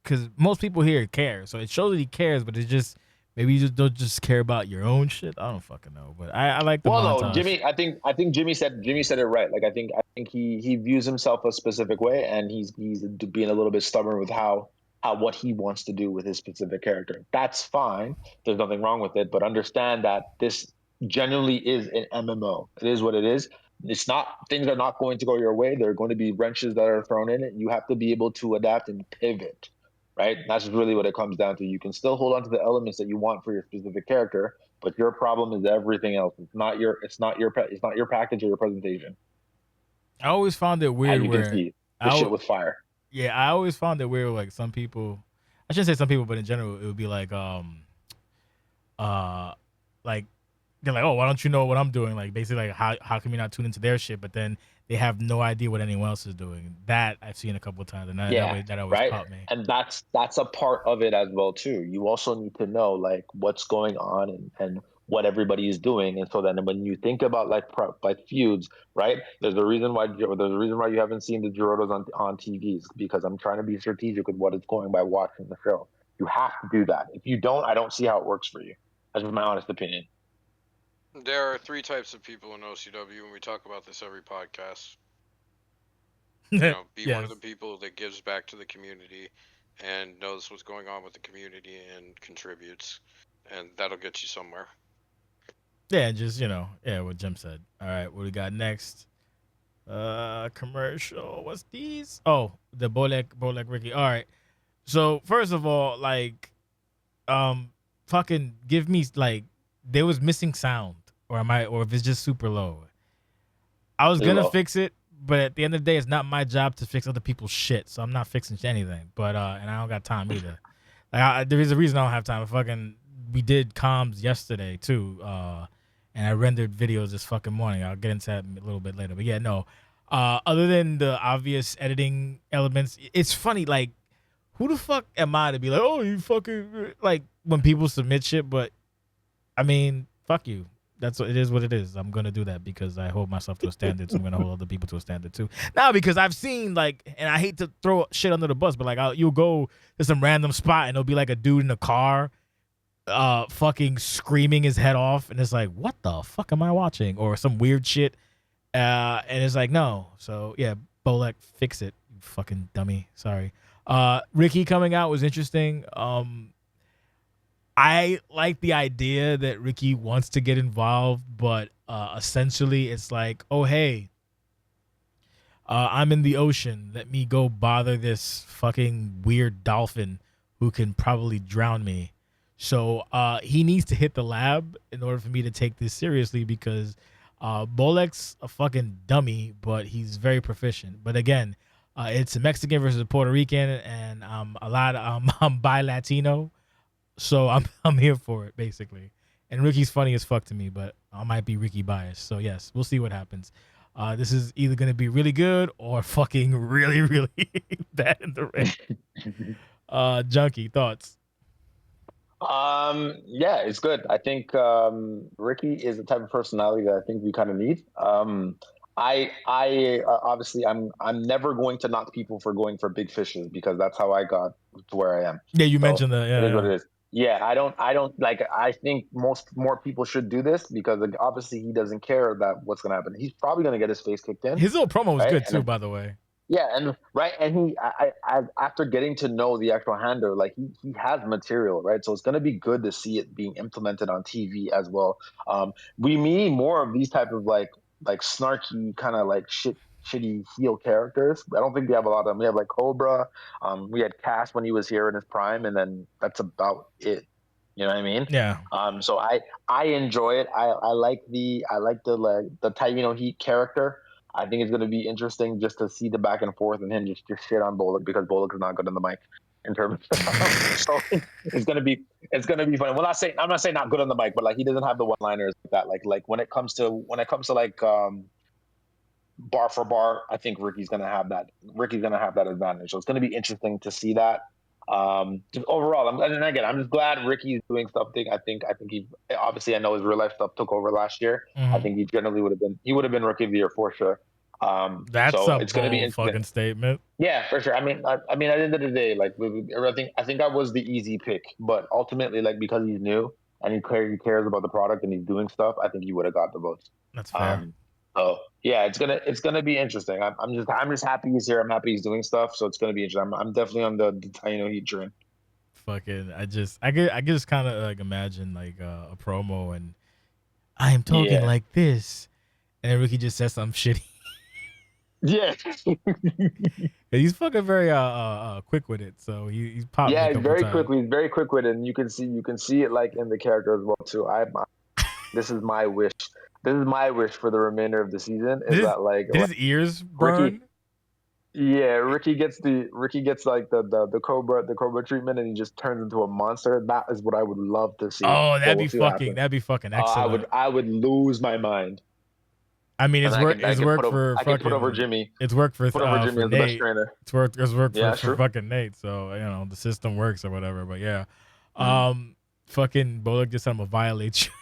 because most people here care, so it shows that he cares, but it's just maybe you just don't just care about your own shit. I don't fucking know, but I like the Well, no, montage. Jimmy. I think Jimmy said it right. Like I think he views himself a specific way, and he's being a little bit stubborn with how what he wants to do with his specific character. That's fine. There's nothing wrong with it. But understand that this genuinely is an MMO. It is what it is. It's not, things are not going to go your way. There are going to be wrenches that are thrown in it. You have to be able to adapt and pivot. Right. That's really what it comes down to. You can still hold on to the elements that you want for your specific character, but your problem is everything else. It's not your package or your presentation. I always found it As weird you can where see, the I shit with fire. yeah, I always found it weird. Like some people, I shouldn't say some people, but in general, it would be uh, like they're like, oh, why don't you know what I'm doing? Like basically, like how can we not tune into their shit? But then they have no idea what anyone else is doing. That I've seen a couple of times, and Yeah, that always right. caught me. And that's a part of it as well too. You also need to know like what's going on and what everybody is doing, and so then when you think about like feuds, right? There's a reason why you haven't seen the Girotos on TVs, because I'm trying to be strategic with what it's going by watching the show. You have to do that. If you don't, I don't see how it works for you. That's just my honest opinion. There are three types of people in OCW, and we talk about this every podcast. Be one of the Yes. people that gives back to the community and knows what's going on with the community and contributes, and that'll get you somewhere. Yeah, just yeah, what Jim said. All right, what we got next? Commercial. What's these? Oh, the Bolek Ricky. All right. So first of all, like, fucking give me like there was missing sound, or if it's just super low. I was You're gonna low. fix it, but at the end of the day, it's not my job to fix other people's shit, so I'm not fixing anything. But and I don't got time either. Like, there is a reason I don't have time. We did comms yesterday too, and I rendered videos this fucking morning. I'll get into that a little bit later. But yeah, no. Other than the obvious editing elements, it's funny. Like, who the fuck am I to be like, oh, you fucking like when people submit shit? But I mean, fuck you. That's what it is. What it is. I'm gonna do that because I hold myself to a standard. So I'm gonna hold other people to a standard too. Now, because I've seen like, and I hate to throw shit under the bus, but like, you'll go to some random spot and it'll be like a dude in a car, fucking screaming his head off, and it's like, what the fuck am I watching? Or some weird shit, and it's like, no. So yeah, Bolek, fix it, you fucking dummy. Sorry. Ricky coming out was interesting. I like the idea that Ricky wants to get involved, but essentially it's like, oh, hey, I'm in the ocean. Let me go bother this fucking weird dolphin who can probably drown me. So he needs to hit the lab in order for me to take this seriously, because Bolek's a fucking dummy, but he's very proficient. But again, it's a Mexican versus a Puerto Rican, and I'm bi-Latino. So I'm here for it, basically. And Ricky's funny as fuck to me, but I might be Ricky biased. So yes, we'll see what happens. This is either gonna be really good or fucking really, really bad in the ring. Junkie, thoughts? Yeah, it's good. I think Ricky is the type of personality that I think we kind of need. I obviously I'm never going to knock people for going for big fishes, because that's how I got to where I am. Yeah, you So mentioned that. it is Yeah, what it is. Yeah, I don't like. I think more people should do this, because like, obviously he doesn't care that what's gonna happen. He's probably gonna get his face kicked in, his little promo was right? good too, by the way. Yeah, and right, and after getting to know the actual handler, like he has material, right? So it's gonna be good to see it being implemented on TV as well. We need more of these type of like snarky kind of like shitty heel characters. I don't think we have a lot of them. We have like Cobra, we had Cass when he was here in his prime, and then that's about it. You know what I mean? Yeah, So I enjoy it. I like the like the Taino Heat character. I think it's going to be interesting just to see the back and forth and him just shit on Bullock, because Bullock is not good on the mic in terms of so it's gonna be fun. Well, I'm not saying not good on the mic, but like he doesn't have the one liners like that. Like when it comes to like bar for bar, I think Ricky's gonna have that. Ricky's gonna have that advantage. So it's gonna be interesting to see that. Just overall, and again, I'm just glad Ricky's doing something. I think he obviously, I know his real life stuff took over last year. I mm-hmm. think he generally would have been Rookie of the Year for sure. That's So a it's gonna be bold interesting. fucking statement. Yeah, for sure. I mean, at the end of the day, like I think that was the easy pick, but ultimately, like because he's new and he cares about the product and he's doing stuff, I think he would have got the votes. That's fair. Um, so yeah, it's gonna be interesting. I'm just happy he's here. I'm happy he's doing stuff. So it's gonna be interesting. I'm definitely on the Taino Heat train. Fucking, I just kind of like imagine like a promo and I am talking Yeah, like this, and then Ricky just says something shitty. yeah, He's fucking very quick with it, so he's popped me a yeah. He's couple very times. quick. He's very quick with it, and you can see it like in the character as well too. This is my wish. This is my wish for the remainder of the season is that Did his ears Ricky, burn? yeah, Ricky gets like the Cobra treatment, and he just turns into a monster. That is what I would love to see. Oh, But we'll see what happens. that'd be fucking excellent. I would lose my mind, I mean, and it's worked for I can put over fucking Jimmy, for as the best Nate. trainer. It's worked Yeah, for true. fucking Nate. So you know the system works or whatever. But yeah, Mm. fucking Bullock just said I'm gonna violate you.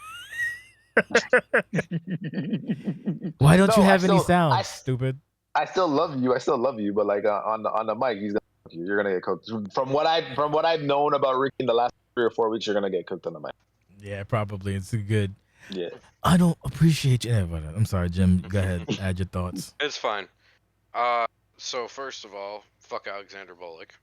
Why don't you No, have any sounds, stupid? I still love you. I still love you, but like on the mic, he's gonna cook you. You're gonna get cooked. From what I've known about Ricky in the last 3 or 4 weeks, you're gonna get cooked on the mic. Yeah, probably. It's good. Yeah. I don't appreciate you. I'm sorry, Jim. Go ahead. Add your thoughts. It's fine. So first of all, fuck Alexander Bullock.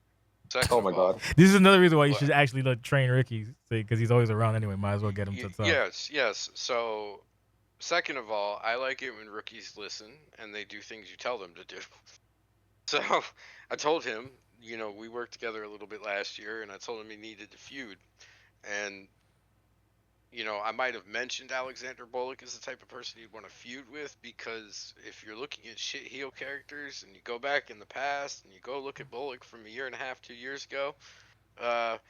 Second Oh of my all, god. This is another reason why you should actually train Ricky, because he's always around anyway. Might as well get him to talk. yes. So, second of all, I like it when rookies listen and they do things you tell them to do. So, I told him, we worked together a little bit last year, and I told him he needed to feud. And, I might have mentioned Alexander Bullock as the type of person you'd want to feud with, because if you're looking at shit heel characters and you go back in the past and you go look at Bullock from a year and a half, 2 years ago, it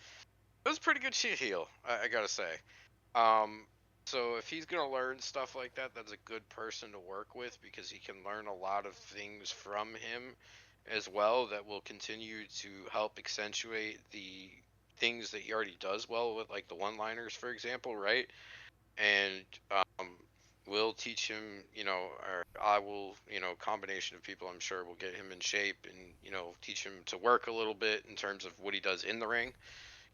was a pretty good shit heel, I gotta say. So if he's gonna learn stuff like that, that's a good person to work with, because he can learn a lot of things from him as well that will continue to help accentuate the things that he already does well with, like the one-liners, for example, right? And we'll teach him, or I will, combination of people, I'm sure, will get him in shape and, teach him to work a little bit in terms of what he does in the ring.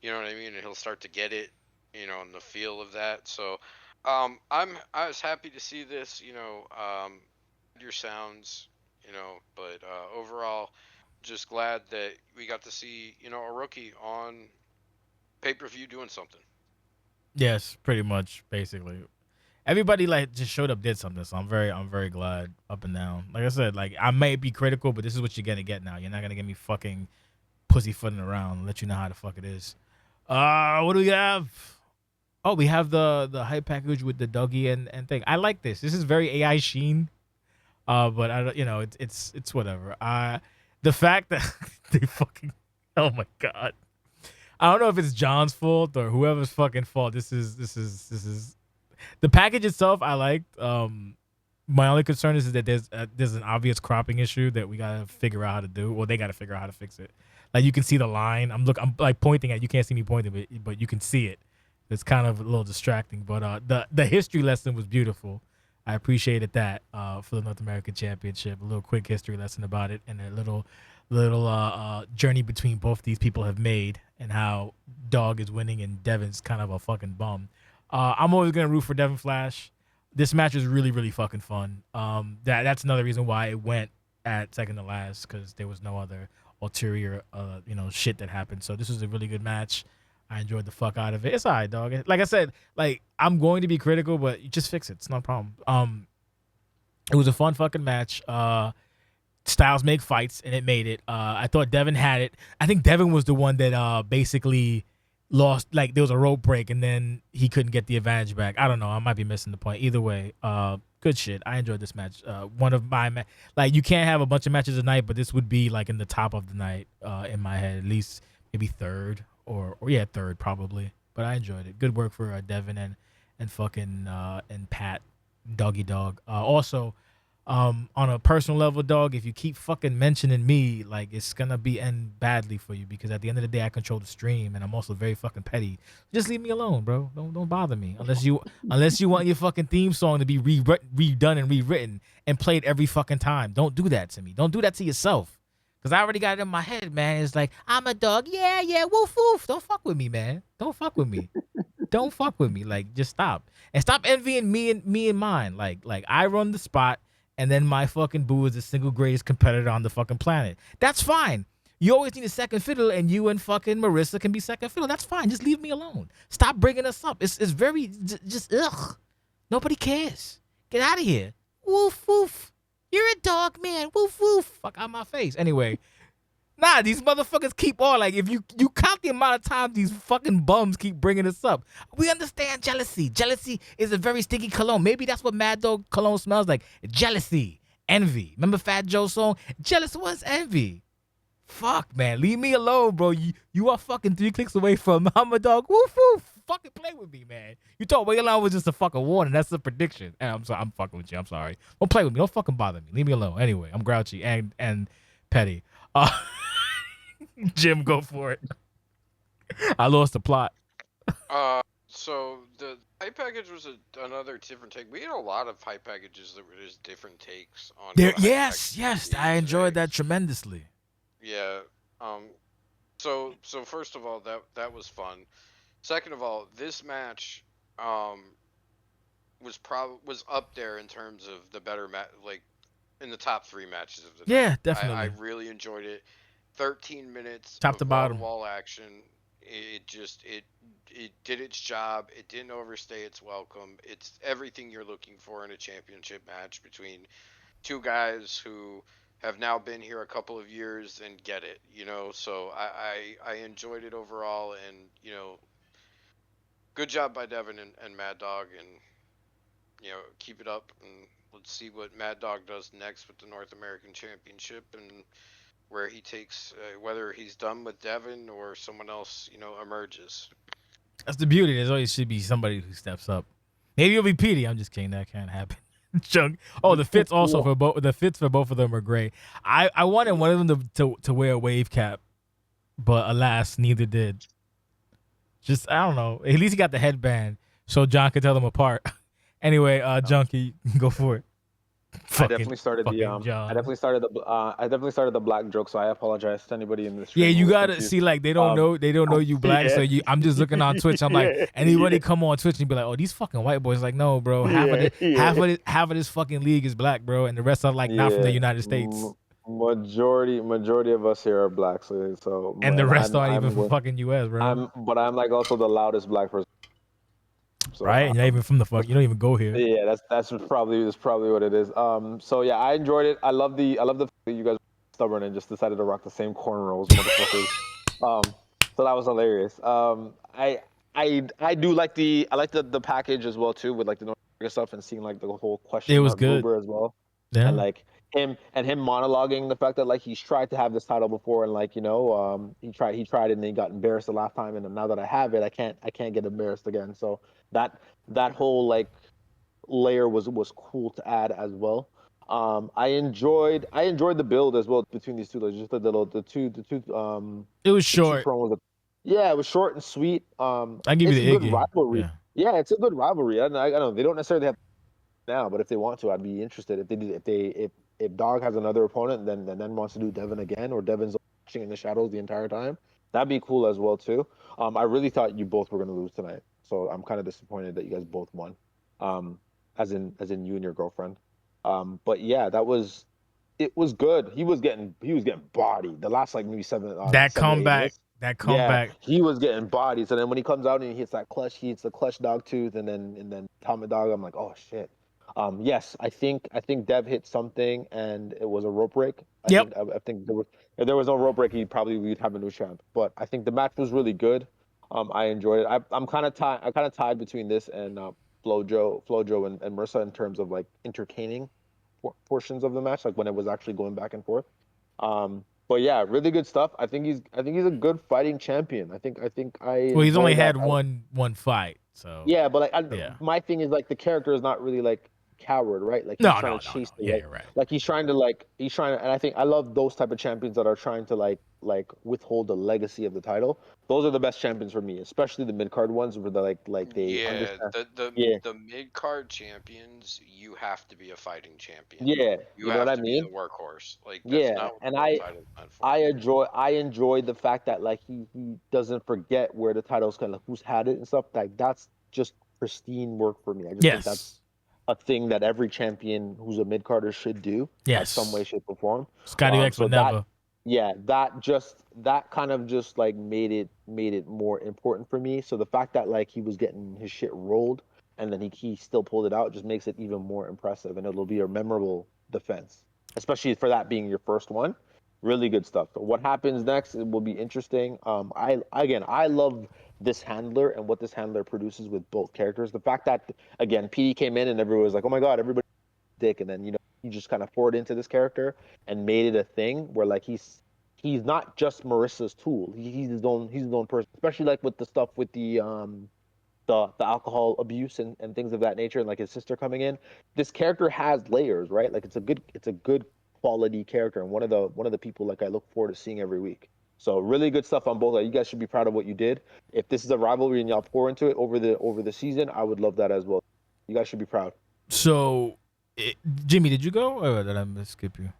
You know what I mean? And he'll start to get it, and the feel of that. So, I was happy to see this, your sounds, but overall, just glad that we got to see, a rookie on pay-per-view doing something. Yes, pretty much, basically. Everybody like just showed up, did something. So I'm very glad, up and down. Like I said, like I may be critical, but this is what you're gonna get now. You're not gonna get me fucking pussyfooting around and let you know how the fuck it is. What do we have? Oh, we have the hype package with the Dougie and thing. I like this. This is very AI Sheen. But I don't, it's whatever. The fact that they fucking, oh my god, I don't know if it's John's fault or whoever's fucking fault. This is the package itself. I liked. My only concern is that there's an obvious cropping issue that we gotta figure out how to do. Well, they gotta figure out how to fix it. Like you can see the line. I'm like pointing at. You can't see me pointing, but you can see it. It's kind of a little distracting. But the history lesson was beautiful. I appreciated that for the North American Championship. A little quick history lesson about it, and a little journey between both these people have made, and how Dog is winning and Devin's kind of a fucking bum. I'm always gonna root for Devin Flash. This match is really really fucking fun. That's another reason why it went at second to last, because there was no other ulterior shit that happened. So this was a really good match. I enjoyed the fuck out of it. It's alright, dog. Like I said, like I'm going to be critical, but you just fix it. It's no problem. It was a fun fucking match. Styles make fights, and it made it. I thought Devin had it. I think Devin was the one that basically lost. Like there was a rope break, and then he couldn't get the advantage back. I don't know. I might be missing the point. Either way, good shit. I enjoyed this match. One of my like you can't have a bunch of matches a night, but this would be like in the top of the night in my head, at least maybe third or yeah, third probably. But I enjoyed it. Good work for Devin and fucking and Pat, Doggy Dog. Also, On a personal level, dog, if you keep fucking mentioning me, like it's gonna be end badly for you because at the end of the day, I control the stream and I'm also very fucking petty. Just leave me alone, bro. Don't bother me unless you want your fucking theme song to be redone and rewritten and played every fucking time. Don't do that to me. Don't do that to yourself. Cause I already got it in my head, man. It's like I'm a dog. Yeah, yeah. Woof woof. Don't fuck with me, man. Don't fuck with me. Don't fuck with me. Like, just stop and stop envying me and mine. Like I run the spot, and then my fucking boo is the single greatest competitor on the fucking planet. That's fine. You always need a second fiddle, and you and fucking Marissa can be second fiddle. That's fine. Just leave me alone. Stop bringing us up. It's very just ugh. Nobody cares. Get out of here. Woof woof. You're a dog, man. Woof woof. Fuck out my face. Anyway. Nah, these motherfuckers keep on. Like, if you count the amount of times these fucking bums keep bringing us up, we understand jealousy. Jealousy is a very stinky cologne. Maybe that's what Mad Dog cologne smells like. Jealousy, envy. Remember Fat Joe's song? Jealous was envy. Fuck, man. Leave me alone, bro. You are fucking 3 clicks away from I'm a dog. Woof, woof. Fucking play with me, man. You thought Waylon was just a fucking warning. That's a prediction. And I'm sorry. I'm fucking with you. I'm sorry. Don't play with me. Don't fucking bother me. Leave me alone. Anyway, I'm grouchy and petty. Jim, go for it. I lost the plot. So the hype package was another different take. We had a lot of hype packages that were just different takes on. Yes, I enjoyed that tremendously. Yeah. So first of all, that was fun. Second of all, this match, was up there in terms of the better like in the top 3 matches of the night. Yeah, definitely. I really enjoyed it. 13 minutes top to bottom wall action. It did its job. It didn't overstay its welcome. It's everything you're looking for in a championship match between 2 guys who have now been here a couple of years and get it, so I enjoyed it overall, and good job by Devin and Mad Dog, and keep it up, and let's see what Mad Dog does next with the North American Championship and where he takes, whether he's done with Devin or someone else, emerges. That's the beauty. There's always should be somebody who steps up. Maybe it'll be Petey. I'm just kidding. That can't happen. Junk. Oh, the fits also for both. The fits for both of them are great. I wanted one of them to wear a wave cap, but alas, neither did. Just I don't know. At least he got the headband, so John could tell them apart. Anyway, Junki, go for it. I definitely started the black joke, so I apologize to anybody in this. Yeah, you gotta see, like they don't know you black, so I'm just looking on Twitch. I'm like, anybody come on Twitch and be like, oh, these fucking white boys. Like, no, bro, half of this fucking league is black, bro, and the rest are like not from the United States. Majority of us here are black, so and the rest aren't even from fucking US, bro. But I'm like also the loudest black person. So, right, you're not even from the fuck. You don't even go here. Yeah, that's probably what it is. So yeah, I enjoyed it. I love the fact that you guys were stubborn and just decided to rock the same cornrows, motherfuckers. So that was hilarious. I do like the package as well too, with like the North America stuff and seeing like the whole question. It was good as well. Yeah. And like him monologuing the fact that like he's tried to have this title before, and like he tried it and he got embarrassed the last time, and now that I have it, I can't get embarrassed again. So that whole like layer was cool to add as well. I enjoyed the build as well between these two. Like just the two. It was short. Yeah, it was short and sweet. I give you the good rivalry. Yeah, it's a good rivalry. I know they don't necessarily have now, but if they want to, I'd be interested. If Dog has another opponent, then wants to do Devin again, or Devin's watching in the shadows the entire time, that'd be cool as well too. I really thought you both were gonna lose tonight, so I'm kind of disappointed that you guys both won. As in you and your girlfriend. But yeah, it was good. He was getting bodied the last like maybe 7. That comeback. Yeah, he was getting bodied. So then when he comes out and he hits the clutch dog tooth, and then Tommy Dog, I'm like, oh shit. Yes, I think Dev hit something and it was a rope break. I think if there was no rope break, we'd have a new champ. But I think the match was really good. I enjoyed it. I'm kind of tied between this and Flojo and Marissa in terms of like entertaining portions of the match, like when it was actually going back and forth. But yeah, really good stuff. I think he's a good fighting champion. I think Well, he's only had one fight, so yeah. But like, my thing is like the character is not really like coward, right? Like he's trying to No. chase the Yeah, right, you're right. like he's trying to, and I think I love those type of champions that are trying to like withhold the legacy of the title. Those are the best champions for me, especially the mid card ones where they like they Yeah, understand. the Yeah, the mid card champions, you have to be a fighting champion. yeah, You you know what have I to be mean? the workhorse. Like that's Yeah, not what the and world title's meant for. I enjoy the fact that like he doesn't forget where the title's kind of who's had it and stuff. Like that's just pristine work for me. I just think Yes. that's a thing that every champion who's a mid carder should do at some way, Yes. shape, or form. Scotty X So would never. that kind of just like made it more important for me. So the fact that like he was getting his shit rolled and then he still pulled it out just makes it even more impressive, and it'll be a memorable defense, especially for that being your first one. Really good stuff. So what happens next, it will be interesting. I love this handler and what this handler produces with both characters. The fact that again PD came in and everyone was like, oh my god, everybody dick, and then he just kind of poured into this character and made it a thing where like he's not just Marissa's tool. He's his own person, especially like with the stuff with the alcohol abuse and things of that nature, and like his sister coming in. This character has layers, right? Like it's a good quality character, and one of the people like I look forward to seeing every week. So really good stuff on both. Like, you guys should be proud of what you did. If this is a rivalry and y'all pour into it over the season, I would love that as well. You guys should be proud. So, Jimmy, did you go or did I skip you?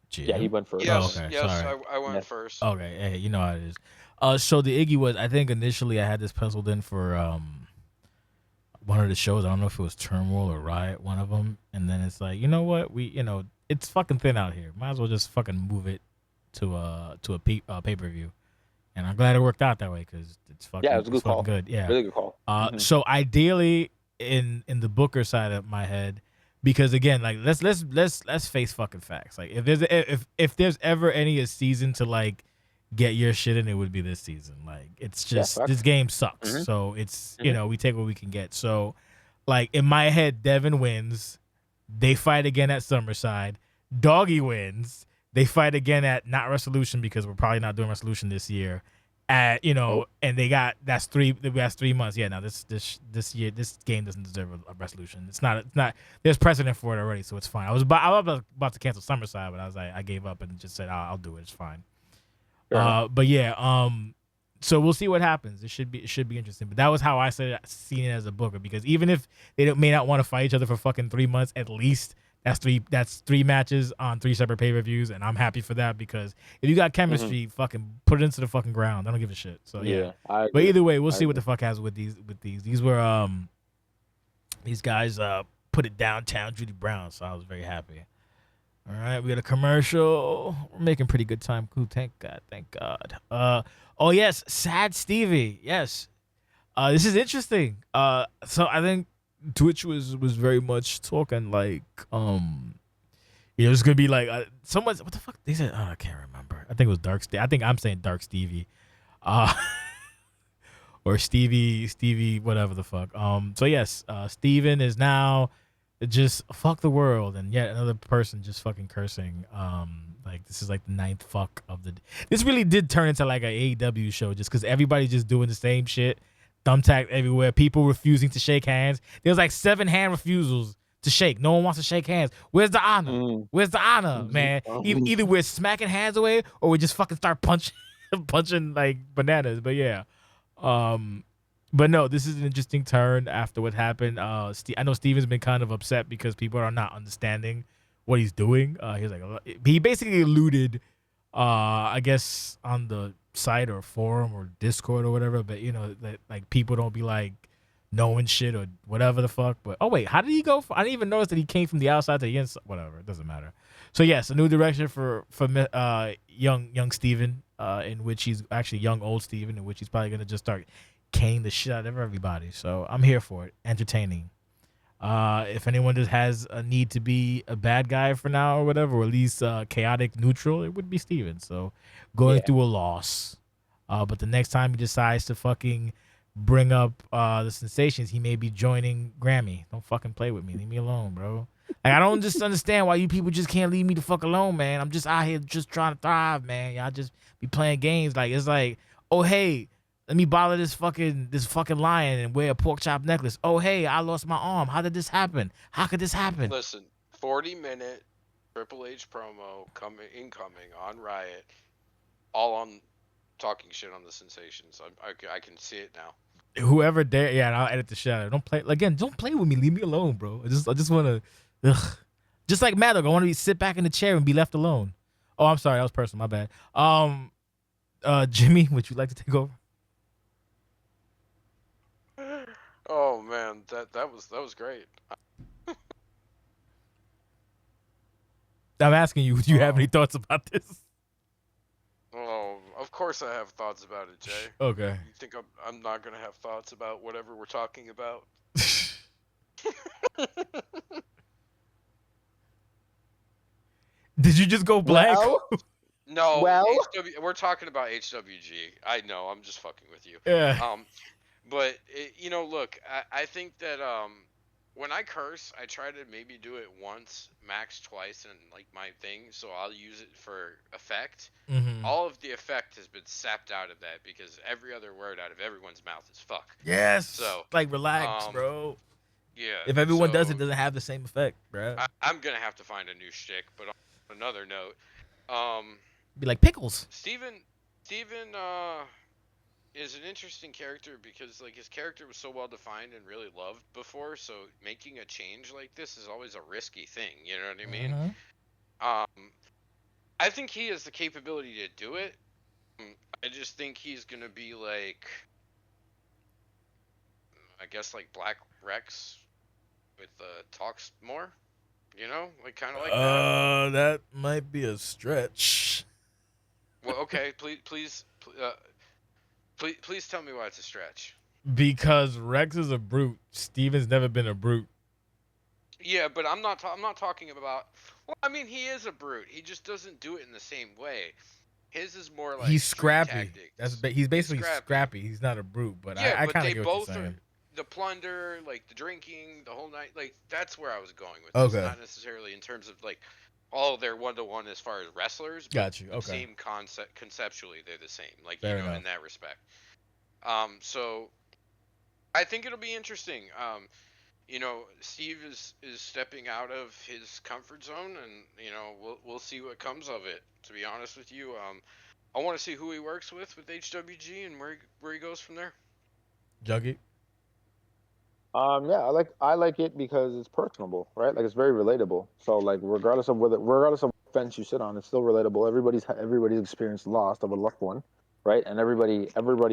Jim? Yeah, he went first. Yes, okay, yes, sorry. I went Yeah. first. Okay, hey, you know how it is. So the Iggy was, I think initially I had this penciled in for one of the shows. I don't know if it was Turmoil or Riot, one of them. And then it's like, you know what? It's fucking thin out here. Might as well just fucking move it to a pay-per-view. And I'm glad it worked out that way because it's fucking, Yeah, it was a good call. good. Yeah. Really good call. So ideally in the Booker side of my head, because again, like let's face fucking facts. Like if there's ever any a season to like get your shit in, it would be this season. Like it's just this game sucks. So it's we take what we can get. So like in my head, Devin wins. They fight again at Summerside. Doggy wins. They fight again at not Resolution because we're probably not doing Resolution this year. And that's 3 months. Yeah, now this year this game doesn't deserve a resolution. It's not there's precedent for it already, so it's fine. I was about to cancel Summerside, but I was like, I gave up and just said I'll do it. It's fine. But yeah, so we'll see what happens. It should be interesting. But that was how I seen it as a booker, because even if they may not want to fight each other for fucking 3 months, at least that's three matches on 3 separate pay-per-views, and I'm happy for that, because if you got chemistry, fucking put it into the fucking ground. I don't give a shit. So yeah. But either way, we'll see what the fuck happens with these. These were these guys put it downtown Judy Brown, so I was very happy. All right, we got a commercial. We're making pretty good time. Cool, thank God. Oh yes, Sad Stevie. Yes. This is interesting. So I think Twitch was very much talking like it's gonna be like someone's, what the fuck they said, I can't remember. I think it was Dark Stevie. I think I'm saying Dark Stevie. Or Stevie whatever the fuck. So yes, Steven is now just fuck the world, and yet another person just fucking cursing. Like this is like the 9th fuck of the. This really did turn into like an AEW show, just because everybody's just doing the same shit. Thumbtack everywhere. People refusing to shake hands. There's like 7 hand refusals to shake. No one wants to shake hands. Where's the honor? Where's the honor, man? Either we're smacking hands away or we just fucking start punching like bananas. But yeah. But no, this is an interesting turn after what happened. I know Steven's been kind of upset because people are not understanding what he's doing. He's like, he basically alluded, I guess on the site or forum or Discord or whatever, but that like people don't be like knowing shit or whatever the fuck. But oh wait, how did he go? I didn't even notice that he came from the outside to the inside. Whatever, it doesn't matter. So yes, a new direction for young Steven, in which he's actually young old Steven, in which he's probably gonna just start caning the shit out of everybody. So I'm here for it. Entertaining. If anyone just has a need to be a bad guy for now or whatever, or at least chaotic neutral, it would be Steven. So going through a loss. But the next time he decides to fucking bring up the sensations, he may be joining Grammy. Don't fucking play with me. Leave me alone, bro. Like, I don't just understand why you people just can't leave me the fuck alone, man. I'm just out here just trying to thrive, man. Y'all just be playing games. Like, it's like, oh, hey, Let me bother this fucking lion and wear a pork chop necklace. Oh hey, I lost my arm. How did this happen? How could this happen? Listen, 40-minute Triple H promo incoming on Riot, all on talking shit on the Sensations. I can see it now. Whoever dare, yeah, and I'll edit the shit out of it. Don't play again. Don't play with me. Leave me alone, bro. I just want to, just like Mad Dog. I want to sit back in the chair and be left alone. Oh, I'm sorry, that was personal. My bad. Jimmy, would you like to take over? Oh man, that was great. I'm asking you. Do you have any thoughts about this? Oh, of course I have thoughts about it, Jay. Okay. You think I'm not gonna have thoughts about whatever we're talking about? Did you just go blank? No. Well? We're talking about HWG. I know. I'm just fucking with you. Yeah. But look, I think that when I curse, I try to maybe do it once, max twice, in like my thing. So I'll use it for effect. Mm-hmm. All of the effect has been sapped out of that because every other word out of everyone's mouth is fuck. Yes. So like relax, bro. Yeah. If everyone does it, doesn't have the same effect, bro. I'm gonna have to find a new shtick. But on another note, be like pickles. Steven is an interesting character because like his character was so well defined and really loved before, so making a change like this is always a risky thing, you know what I mean? I think he has the capability to do it. I just think he's gonna be like, I guess like Black Rex with talks more, like kind of like that. That might be a stretch. Well, okay, please tell me why it's a stretch. Because Rex is a brute. Steven's never been a brute. Yeah, but I'm not talking about. Well, I mean, he is a brute. He just doesn't do it in the same way. His is more like he's scrappy. Tactics. He's basically scrappy. He's not a brute, but yeah, I but kind they of get both what you're saying. are the plunder, like the drinking, the whole night. Like that's where I was going with this. Okay. Not necessarily in terms of like all their 1-to-1 as far as wrestlers. Got you. Okay. Same concept. Conceptually, they're the same. Like Fair enough. In that respect. So I think it'll be interesting. Steve is stepping out of his comfort zone, and we'll see what comes of it. To be honest with you, I want to see who he works with HWG and where he goes from there. Junki. Yeah, I like it because it's personable, right? Like it's very relatable. So like regardless of what fence you sit on, it's still relatable. Everybody's experienced loss of a loved one, right? And everybody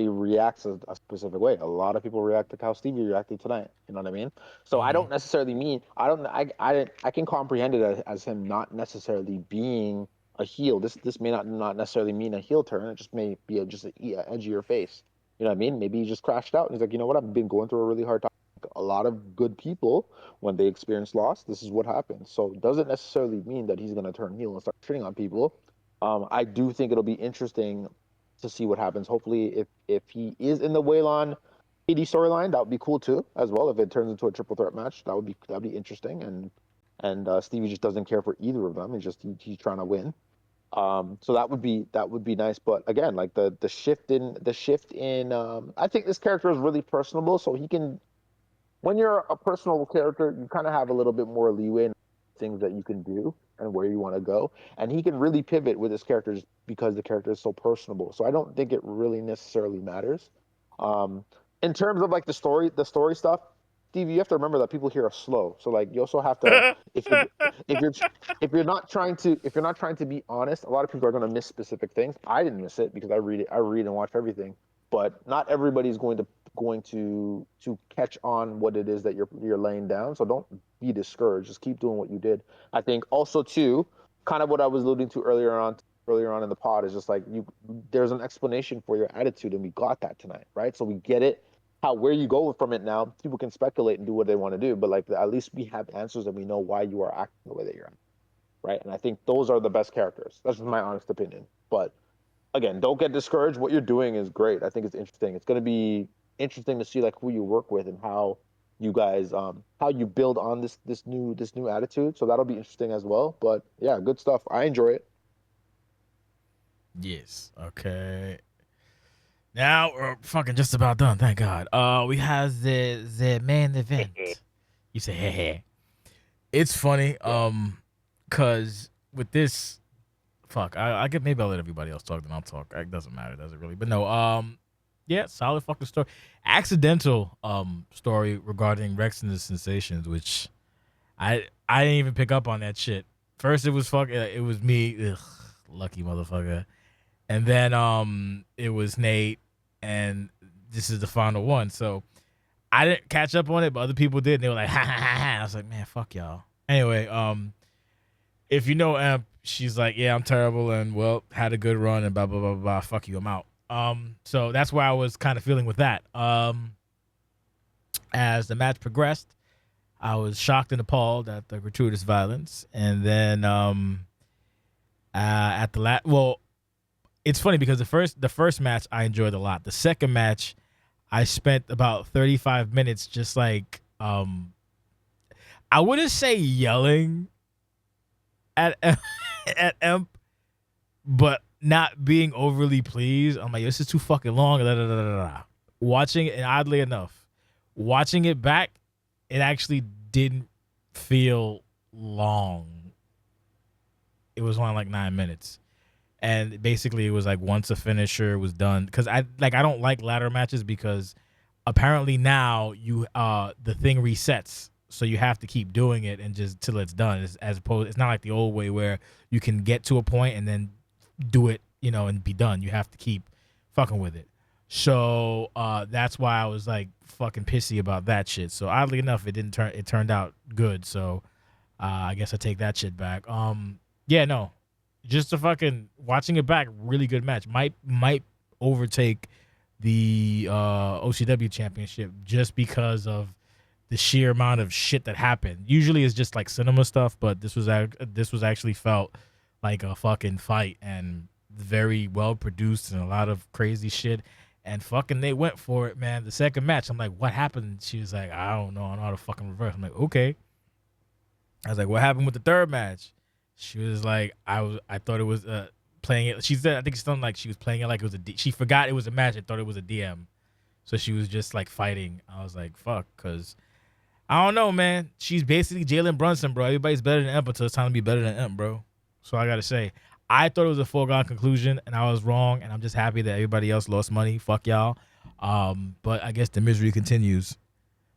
reacts a specific way. A lot of people react like how Stevie reacted tonight. You know what I mean? So I don't necessarily mean I can comprehend it as him not necessarily being a heel. This may not necessarily mean a heel turn. It just may be just an edgier face. You know what I mean? Maybe he just crashed out and he's like, you know what? I've been going through a really hard time. A lot of good people, when they experience loss, this is what happens. So it doesn't necessarily mean that he's going to turn heel and start shitting on people. I do think it'll be interesting to see what happens. Hopefully, if he is in the Waylon AD storyline, that would be cool too, as well. If it turns into a triple threat match, that'd be interesting. And Stevie just doesn't care for either of them. He's trying to win. So that would be nice. But again, like the shift in I think this character is really personable, so he can. When you're a personal character, you kind of have a little bit more leeway in things that you can do and where you want to go. And he can really pivot with his characters because the character is so personable. So I don't think it really necessarily matters. In terms of like the story stuff, Steve, you have to remember that people here are slow. So like you also have to if you're not trying to be honest, a lot of people are going to miss specific things. I didn't miss it because I read and watch everything. But not everybody's going to catch on what it is that you're laying down. So don't be discouraged. Just keep doing what you did. I think also too, kind of what I was alluding to earlier on in the pod is just like there's an explanation for your attitude, and we got that tonight, right? So we get it. Where you go from it now, people can speculate and do what they want to do, but like at least we have answers and we know why you are acting the way that you're acting, right? And I think those are the best characters. That's just my honest opinion. But again, don't get discouraged. What you're doing is great. I think it's interesting. It's going to be interesting to see like who you work with and how you guys how you build on this new attitude. So that'll be interesting as well. But yeah, good stuff. I enjoy it. Yes. Okay. Now we're fucking just about done. Thank God. We have the main event. You say hey hey. It's funny. Cause with this, fuck. I get maybe I'll let everybody else talk. Then I'll talk. It doesn't matter. Does it really? But no. Yeah, solid fucking story. Accidental story regarding Rex and the Sensations, which I didn't even pick up on that shit. First it was it was me, ugh, lucky motherfucker, and then it was Nate, and this is the final one. So I didn't catch up on it, but other people did. And they were like, ha ha ha ha. I was like, man, fuck y'all. Anyway, if you know Amp, she's like, yeah, I'm terrible, and well, had a good run, and blah blah blah blah. Fuck you, I'm out. So that's where I was kind of feeling with that. As the match progressed, I was shocked and appalled at the gratuitous violence, and then at the well, it's funny because the first match I enjoyed a lot. The second match, I spent about 35 minutes just like I wouldn't say yelling at at Emp, but not being overly pleased. I'm like, this is too fucking long. Da, da, da, da, da. Watching it, and oddly enough, watching it back, it actually didn't feel long. It was only like 9 minutes. And basically it was like once a finisher was done, because I don't like ladder matches because apparently now you the thing resets, so you have to keep doing it and just till it's done. As opposed, it's not like the old way where you can get to a point and then do it, and be done. You have to keep fucking with it. So that's why I was like fucking pissy about that shit. So oddly enough, it turned out good. So I guess I take that shit back. Yeah, no, just a fucking watching it back, really good match. Might overtake the OCW championship just because of the sheer amount of shit that happened. Usually it's just like cinema stuff, but this was actually felt like a fucking fight and very well produced and a lot of crazy shit. And fucking they went for it, man. The second match, I'm like, what happened? She was like, I don't know. I know how to fucking reverse. I'm like, okay. I was like, what happened with the third match? She was like, I thought it was playing it. She said, I think something like she was playing it like it was she forgot it was a match and thought it was a DM. So she was just like fighting. I was like, fuck, because I don't know, man. She's basically Jalen Brunson, bro. Everybody's better than Emp until it's time to be better than Emp, bro. So I got to say, I thought it was a foregone conclusion and I was wrong. And I'm just happy that everybody else lost money. Fuck y'all. But I guess the misery continues.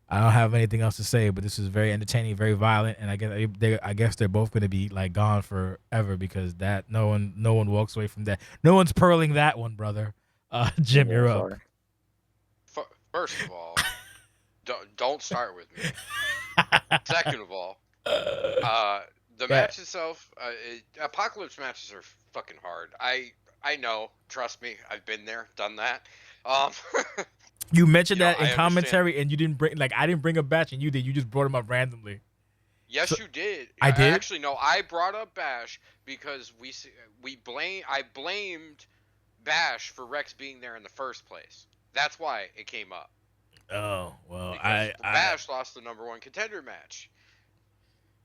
I don't have anything else to say, but this is very entertaining, very violent, and I guess they're both going to be like gone forever because that no one walks away from that. No one's pearling that one, brother. Jim, you're up. First of all, don't start with me. Second of all, the match itself, Apocalypse matches are fucking hard. I know, trust me, I've been there, done that. You mentioned that in commentary, and you didn't bring I didn't bring up Bash, and you did. You just brought him up randomly. Yes, you did. I did. Actually, no. I brought up Bash because I blamed Bash for Rex being there in the first place. That's why it came up. Oh well, because Bash lost the #1 contender match.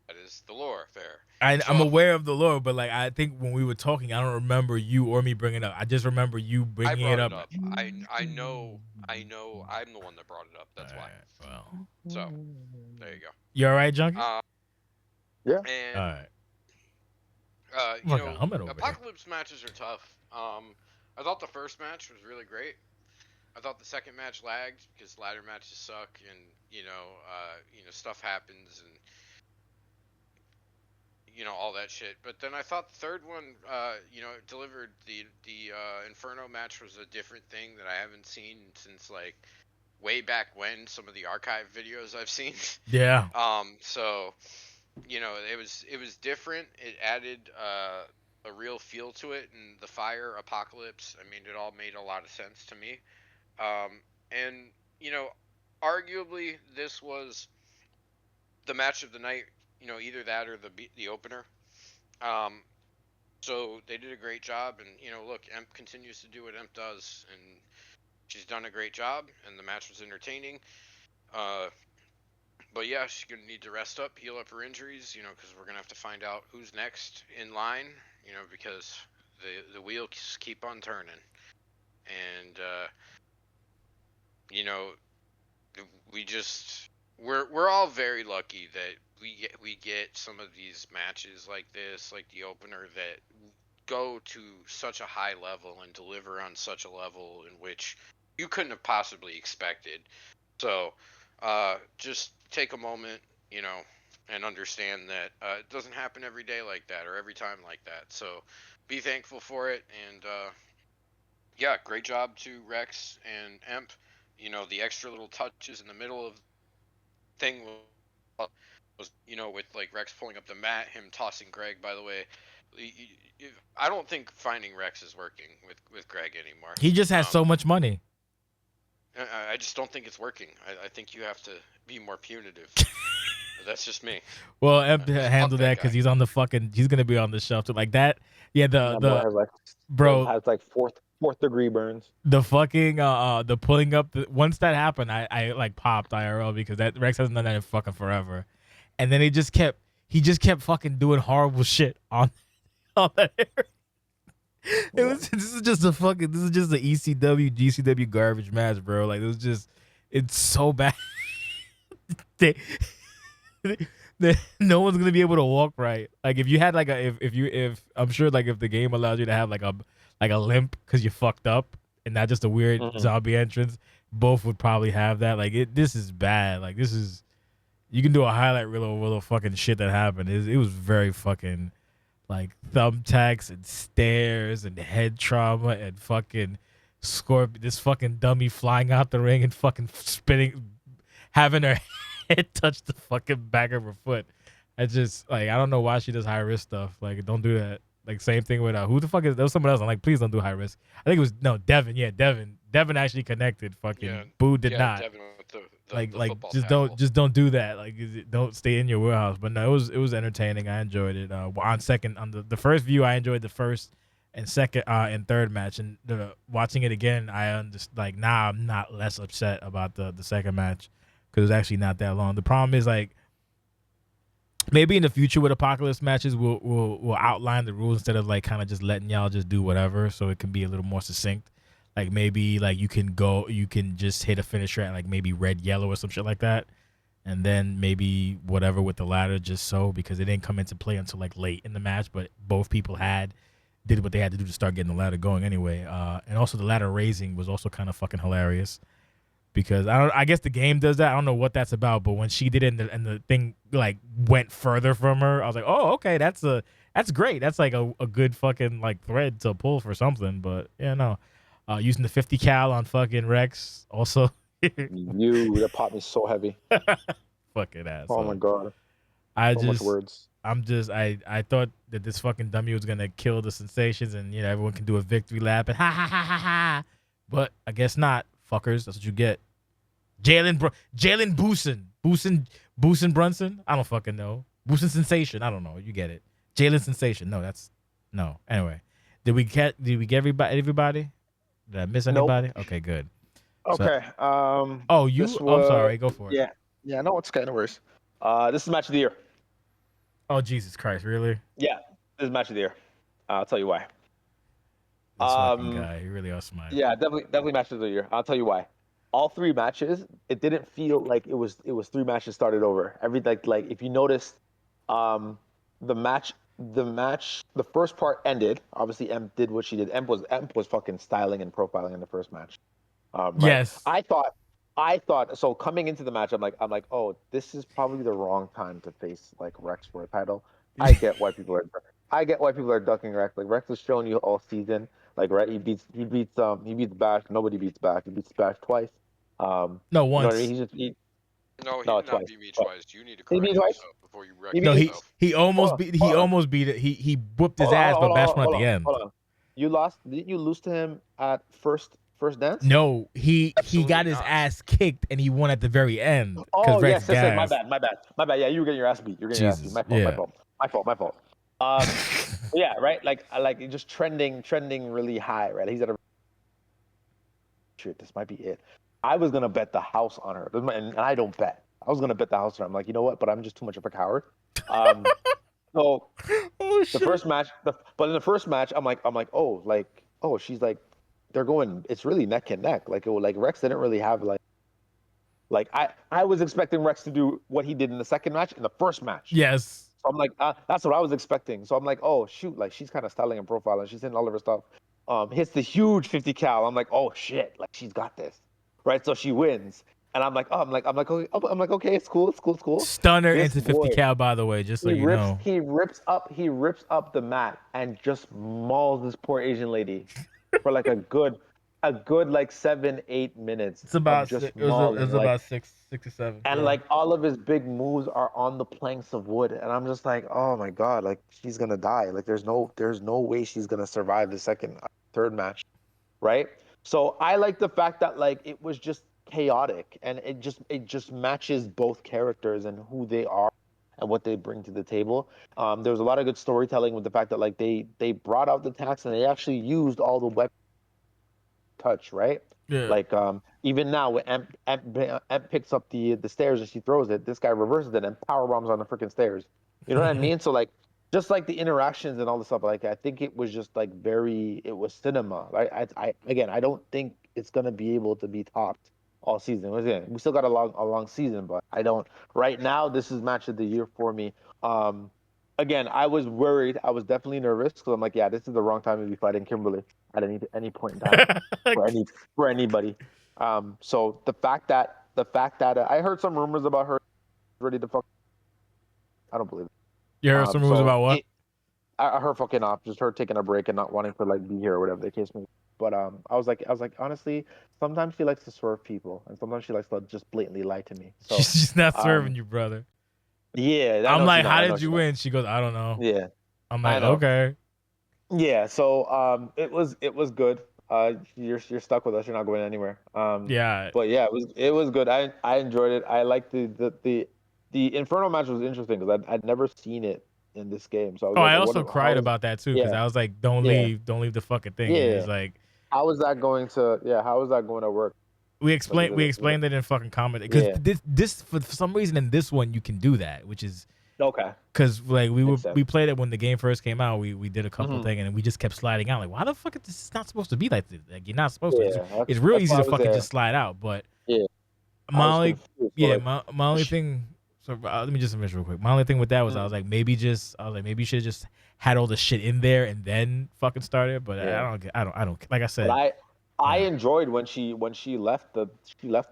That is the lore there. I'm aware of the lore, but I think when we were talking, I don't remember you or me bringing it up. I just remember you bringing it up. I know. I'm the one that brought it up. That's why. Well, so there you go. You all right, Junki? Yeah. And, all right. Apocalypse matches are tough. I thought the first match was really great. I thought the second match lagged because ladder matches suck, and stuff happens, and all that shit. But then I thought the third one, delivered. The Inferno match was a different thing that I haven't seen since way back when. Some of the archive videos I've seen. Yeah. So, it was different. It added a real feel to it, and the fire apocalypse. I mean, it all made a lot of sense to me. And arguably this was the match of the night. Either that or the opener. So they did a great job, and look, Emp continues to do what Emp does, and she's done a great job, and the match was entertaining. But yeah, she's gonna need to rest up, heal up her injuries, because we're gonna have to find out who's next in line, because the wheels keep on turning. and you know, we're all very lucky that we get some of these matches like this, like the opener, that go to such a high level and deliver on such a level in which you couldn't have possibly expected. So just take a moment, and understand that it doesn't happen every day like that or every time like that. So be thankful for it, and yeah, great job to Rex and Emp. The extra little touches in the middle of thing was with like Rex pulling up the mat, him tossing Greg. By the way, I don't think finding Rex is working with Greg anymore. He just has so much money. I just don't think it's working. I think you have to be more punitive. That's just me. Well, Emp handle that because he's on the fucking. He's gonna be on the shelf too. Like that. Yeah, bro has like fourth degree burns. The fucking the pulling up. Once that happened, I like popped IRL because that Rex hasn't done that in fucking forever, and then he just kept fucking doing horrible shit on that area. This is just the ECW GCW garbage match, bro. Like it's so bad. No one's gonna be able to walk right. Like if you had like if I'm sure like if the game allows you to have like a limp because you fucked up and not just a weird zombie entrance, both would probably have that. Like this is bad. Like you can do a highlight reel of all the fucking shit that happened. It was very fucking like thumbtacks and stairs and head trauma and fucking this fucking dummy flying out the ring and fucking spinning, having her head touch the fucking back of her foot. I just like I don't know why she does high risk stuff. Like don't do that. Like same thing with who the fuck is there was someone else. I'm like please don't do high risk. I think it was Devin. Yeah, Devin actually connected. Fucking Boo did not. Devin with the just don't do that. Like don't stay in your warehouse. But no, it was entertaining. I enjoyed it. On the first view, I enjoyed the first and second and third match. And watching it again, I'm not less upset about the second match because it's actually not that long. The problem is like maybe in the future with Apocalypse matches, we'll outline the rules instead of like kind of just letting y'all just do whatever, so it can be a little more succinct. Like maybe like you can just hit a finisher at like maybe red, yellow or some shit like that. And then maybe whatever with the ladder just so because it didn't come into play until like late in the match, but both people did what they had to do to start getting the ladder going anyway. And also the ladder raising was also kind of fucking hilarious because I guess the game does that. I don't know what that's about, but when she did it and the thing like went further from her, I was like, oh, okay, that's great. That's like a good fucking like thread to pull for something. But yeah, no. Using the 50 cal on fucking Rex also. That popped me so heavy. Fucking ass. Oh my god. Much words. I thought that this fucking dummy was gonna kill the sensations and everyone can do a victory lap and ha ha ha ha ha. But I guess not, fuckers. That's what you get. Jalen Boosin Brunson. I don't fucking know. Boosin Sensation. I don't know. You get it. Jalen Sensation. No. Anyway, did we get everybody? Did I miss anybody? Nope. Okay, good. Okay. I'm sorry. Go for it. Yeah. No, it's kind of worse. This is match of the year. Oh Jesus Christ! Really? Yeah, this is match of the year. I'll tell you why. This fucking guy, he really are smart. Yeah, definitely match of the year. I'll tell you why. All three matches, it didn't feel like it was three matches started over. Like if you noticed, the first part ended. Obviously, Emp did what she did. Emp was fucking styling and profiling in the first match. Right? Yes. I thought so. Coming into the match, I'm like, oh, this is probably the wrong time to face like Rex for a title. I get why people are ducking Rex. Like Rex has shown you all season. Like right, he beats Bash. Nobody beats Bash. He beats Bash twice. No, once. You know what I mean? He did not beat me twice. You need to correct yourself before you wreck yourself. He almost beat it. He whooped his ass, but Bash won at the end. Hold on. You lost. Didn't you lose to him at first dance? No, he got his ass kicked and he won at the very end. Oh yes, my bad. Yeah, you were getting your ass beat. You're getting your ass beat. My fault. Yeah, right. Like just trending really high. Right. He's at a. Shit, this might be it. I was gonna bet the house on her, and I don't bet. I was gonna bet the house on her. I'm like, you know what? But I'm just too much of a coward. So the first match, but in the first match, I'm like, she's like they're going. It's really neck and neck. Like Rex didn't really have like I was expecting Rex to do what he did in the second match in the first match. Yes. So I'm like, that's what I was expecting. So I'm like, oh shoot, like she's kind of styling and profiling. She's hitting all of her stuff. Hits the huge 50 cal. I'm like, oh shit, like she's got this, right? So she wins, and I'm like, okay, it's cool. Stunner This into 50 boy, cal, by the way, just so you know. he rips up the mat and just mauls this poor Asian lady for like a good like 7-8 minutes. It's about just it was mauling, like, about 6 or 7. and Yeah. like all of his big moves are on the planks of wood, and I'm just like, oh my god, like she's gonna die. Like there's no way she's gonna survive the third match, right? So I like the fact that like it was just chaotic, and it just matches both characters and who they are and what they bring to the table. There was a lot of good storytelling with the fact that like they brought out the tax and they actually used all the weapons touch, right? Yeah. Like even now when Emp picks up the stairs and she throws it, this guy reverses it and power bombs on the freaking stairs. You know what I mean? So like just like the interactions and all the stuff, like I think it was just like it was cinema. Right? I don't think it's gonna be able to be topped all season. Again, we still got a long season, but I don't right now. This is match of the year for me. Again, I was worried. I was definitely nervous because I'm like, yeah, this is the wrong time to be fighting Kimberly at any point in time for anybody. So the fact that I heard some rumors about her ready to fuck. I don't believe it. You heard some rumors about what? Her fucking off, just her taking a break and not wanting to like be here or whatever the case may be. But I was like, honestly, sometimes she likes to swerve people, and sometimes she likes to just blatantly lie to me. So she's not serving you, brother. Yeah, I'm like, how did you win? She goes, I don't know. Yeah, I'm like, okay. Yeah, so it was good. You're stuck with us. You're not going anywhere. Yeah. But yeah, it was good. I enjoyed it. I liked the Inferno match was interesting because I'd never seen it in this game. So I also cried about that too because I was like, don't leave the fucking thing. Yeah. And it's like, how is that going to work? We explained it in fucking comment because this for some reason in this one you can do that, which is okay. Because like we played it when the game first came out. We did a couple things and we just kept sliding out. Like, why the fuck is this not supposed to be like this? Like you're not supposed to. It's real easy to fucking just slide out. But my only thing. So let me just finish real quick. My only thing with that was I was like maybe you should have just had all the shit in there and then fucking started. But I don't like I said. But I enjoyed when she left the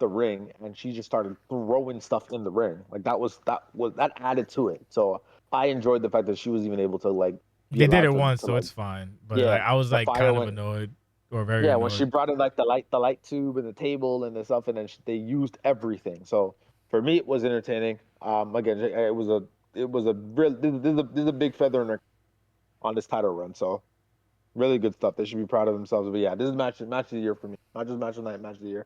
ring and she just started throwing stuff in the ring. Like that added to it. So I enjoyed the fact that she was even able to like. They did it once, so it's fine. But like, I was like kind of annoyed or very annoyed. When she brought in like the light tube and the table and the stuff, and then they used everything. So for me, it was entertaining. Again, it was a real. This is a big feather in her on this title run. So. Really good stuff. They should be proud of themselves. But yeah, this is match of the year for me. Not just match of the night, match of the year.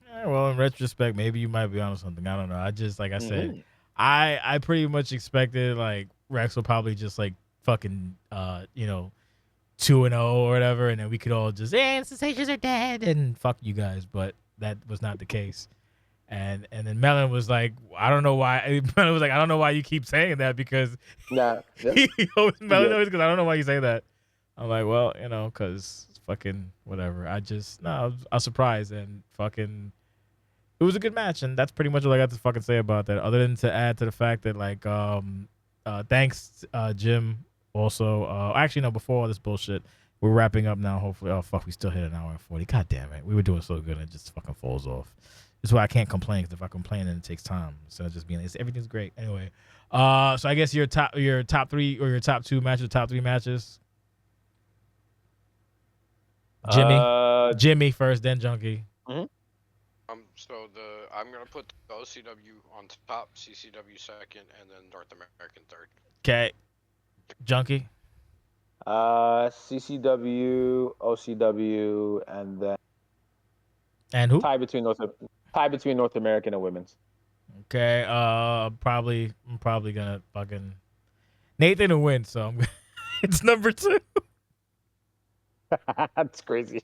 Yeah, well, in retrospect, maybe you might be onto something. I don't know. I just like I said, I pretty much expected like Rex will probably just like fucking 2-0 or whatever, and then we could all just sensations are dead and fuck you guys. But that was not the case. And then Melon was like, I don't know why. Melon was like, I don't know why you keep saying that because Melon always goes, I don't know why you say that. I'm like, well, because fucking whatever. I was surprised and fucking, it was a good match, and that's pretty much all I got to fucking say about that. Other than to add to the fact that like, thanks, Jim. Also, actually, no. Before all this bullshit, we're wrapping up now. Hopefully, oh fuck, we still hit an hour and 40. God damn it, we were doing so good, and it just fucking falls off. That's why I can't complain. Because if I complain, then it takes time instead of just being like, everything's great. Anyway, so I guess your top 3 or your top 2 matches, top 3 matches. Jimmy first, then Junki. So I'm gonna put the OCW on top, CCW second, and then North American third. Okay, Junki. CCW, OCW, and who? Tie between North American and women's. Okay, I'm probably gonna fucking Nathan to win, so it's number 2. That's crazy.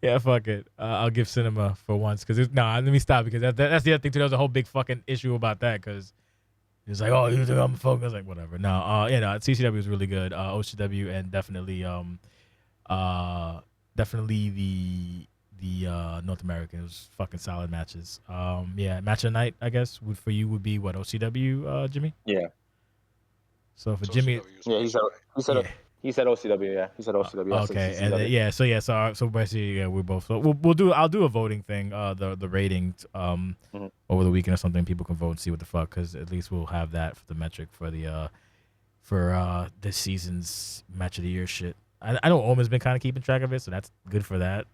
Yeah, fuck it. I'll give Cinema for once because let me stop because that's the other thing too. There was a whole big fucking issue about that because it's like, oh, you think I'm focused? Like whatever. No, CCW was really good. OCW and definitely Definitely the North American. It was fucking solid matches. Yeah, match of the night, I guess, for you would be what, OCW, Jimmy? Yeah. So for So Jimmy, OCW's Yeah, match of the night. yeah. he said OCW. Yeah, he said OCW. I said Okay, and then, CCW. so basically, yeah, we're both. So I'll do a voting thing. The ratings Mhm. over the weekend or something. People can vote and see what the fuck, because at least we'll have that for the metric for the this season's match of the year shit. I know Omen's been kind of keeping track of it, so that's good for that.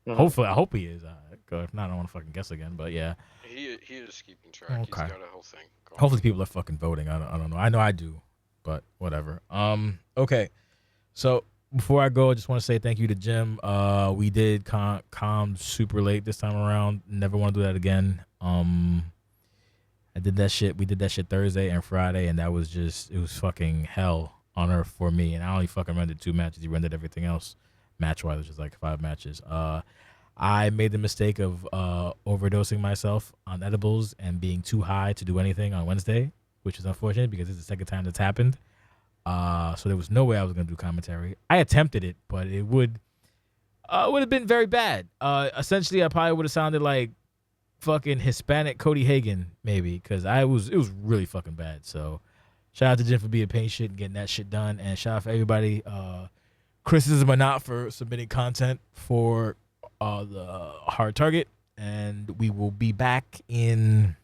Hopefully, I hope he is. If not, I don't want to fucking guess again. But yeah, He is keeping track. He's okay. got a whole thing going. Hopefully, people are fucking voting. I don't know. I know I do, but whatever. Okay. So before I go, I just want to say thank you to Jim. We did calm super late this time around. Never want to do that again. I did that shit. We did that shit Thursday and Friday, and it was fucking hell on earth for me. And I only fucking rendered 2 matches. He rendered everything else match wise, which is like 5 matches. I made the mistake of overdosing myself on edibles and being too high to do anything on Wednesday, which is unfortunate because it's the second time that's happened. So there was no way I was gonna do commentary. I attempted it, but it would have been very bad. Essentially, I probably would have sounded like fucking Hispanic Cody Hagen, maybe, because it was really fucking bad. So shout out to Jim for being patient and getting that shit done, and shout out for everybody, criticism or not, for submitting content for the Hard Target. And we will be back in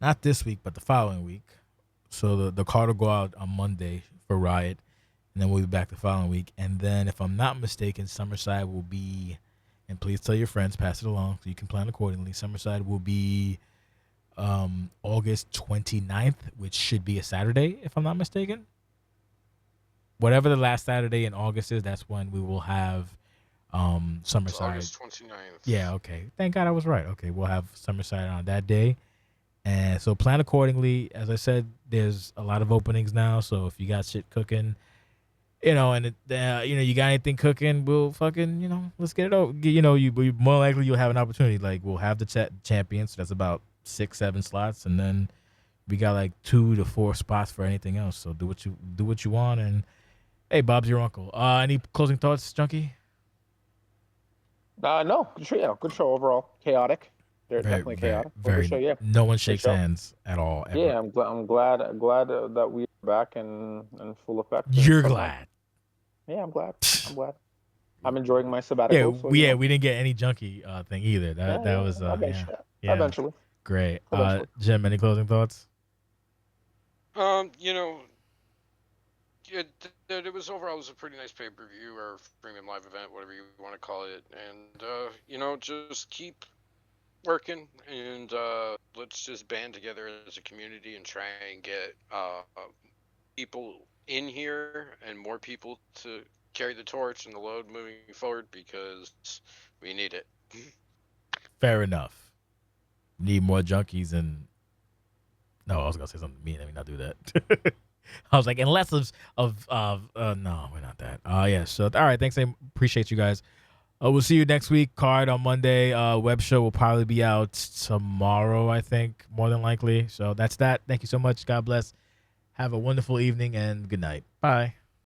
not this week, but the following week. So the card will go out on Monday for Riot, and then we'll be back the following week. And then, if I'm not mistaken, Summerside will be, and please tell your friends, pass it along so you can plan accordingly. Summerside will be August 29th, which should be a Saturday, if I'm not mistaken. Whatever the last Saturday in August is, that's when we will have Summerside. It's August 29th. Yeah, okay. Thank God I was right. Okay, we'll have Summerside on that day. And so plan accordingly. As I said, there's a lot of openings now. So if you got shit cooking, and you got anything cooking, we'll fucking, let's get it over. You more likely you'll have an opportunity. Like, we'll have the champions. So that's about 6-7 slots, and then we got like 2 to 4 spots for anything else. So do what you want. And hey, Bob's your uncle. Any closing thoughts, Junki? No, good show. Yeah, good show overall. Chaotic. They're definitely chaotic. Very. Show, yeah. No one shakes hands at all. Ever. Yeah, I'm glad that we're back in full effect. You're glad. Yeah, I'm glad. I'm enjoying my sabbatical. Yeah, we didn't get any Junki thing either. That was eventually. Great. Jim, any closing thoughts? It was overall a pretty nice pay-per-view or premium live event, whatever you want to call it, and just keep working, and let's just band together as a community and try and get people in here and more people to carry the torch and the load moving forward, because we need it. Fair enough. Need more junkies. And no, I was gonna say something mean. Let me not do that. I was like, unless no, we're not that. Yeah. So all right, thanks. I appreciate you guys. We'll see you next week. Card on Monday. Web show will probably be out tomorrow, I think, more than likely. So that's that. Thank you so much. God bless. Have a wonderful evening and good night. Bye.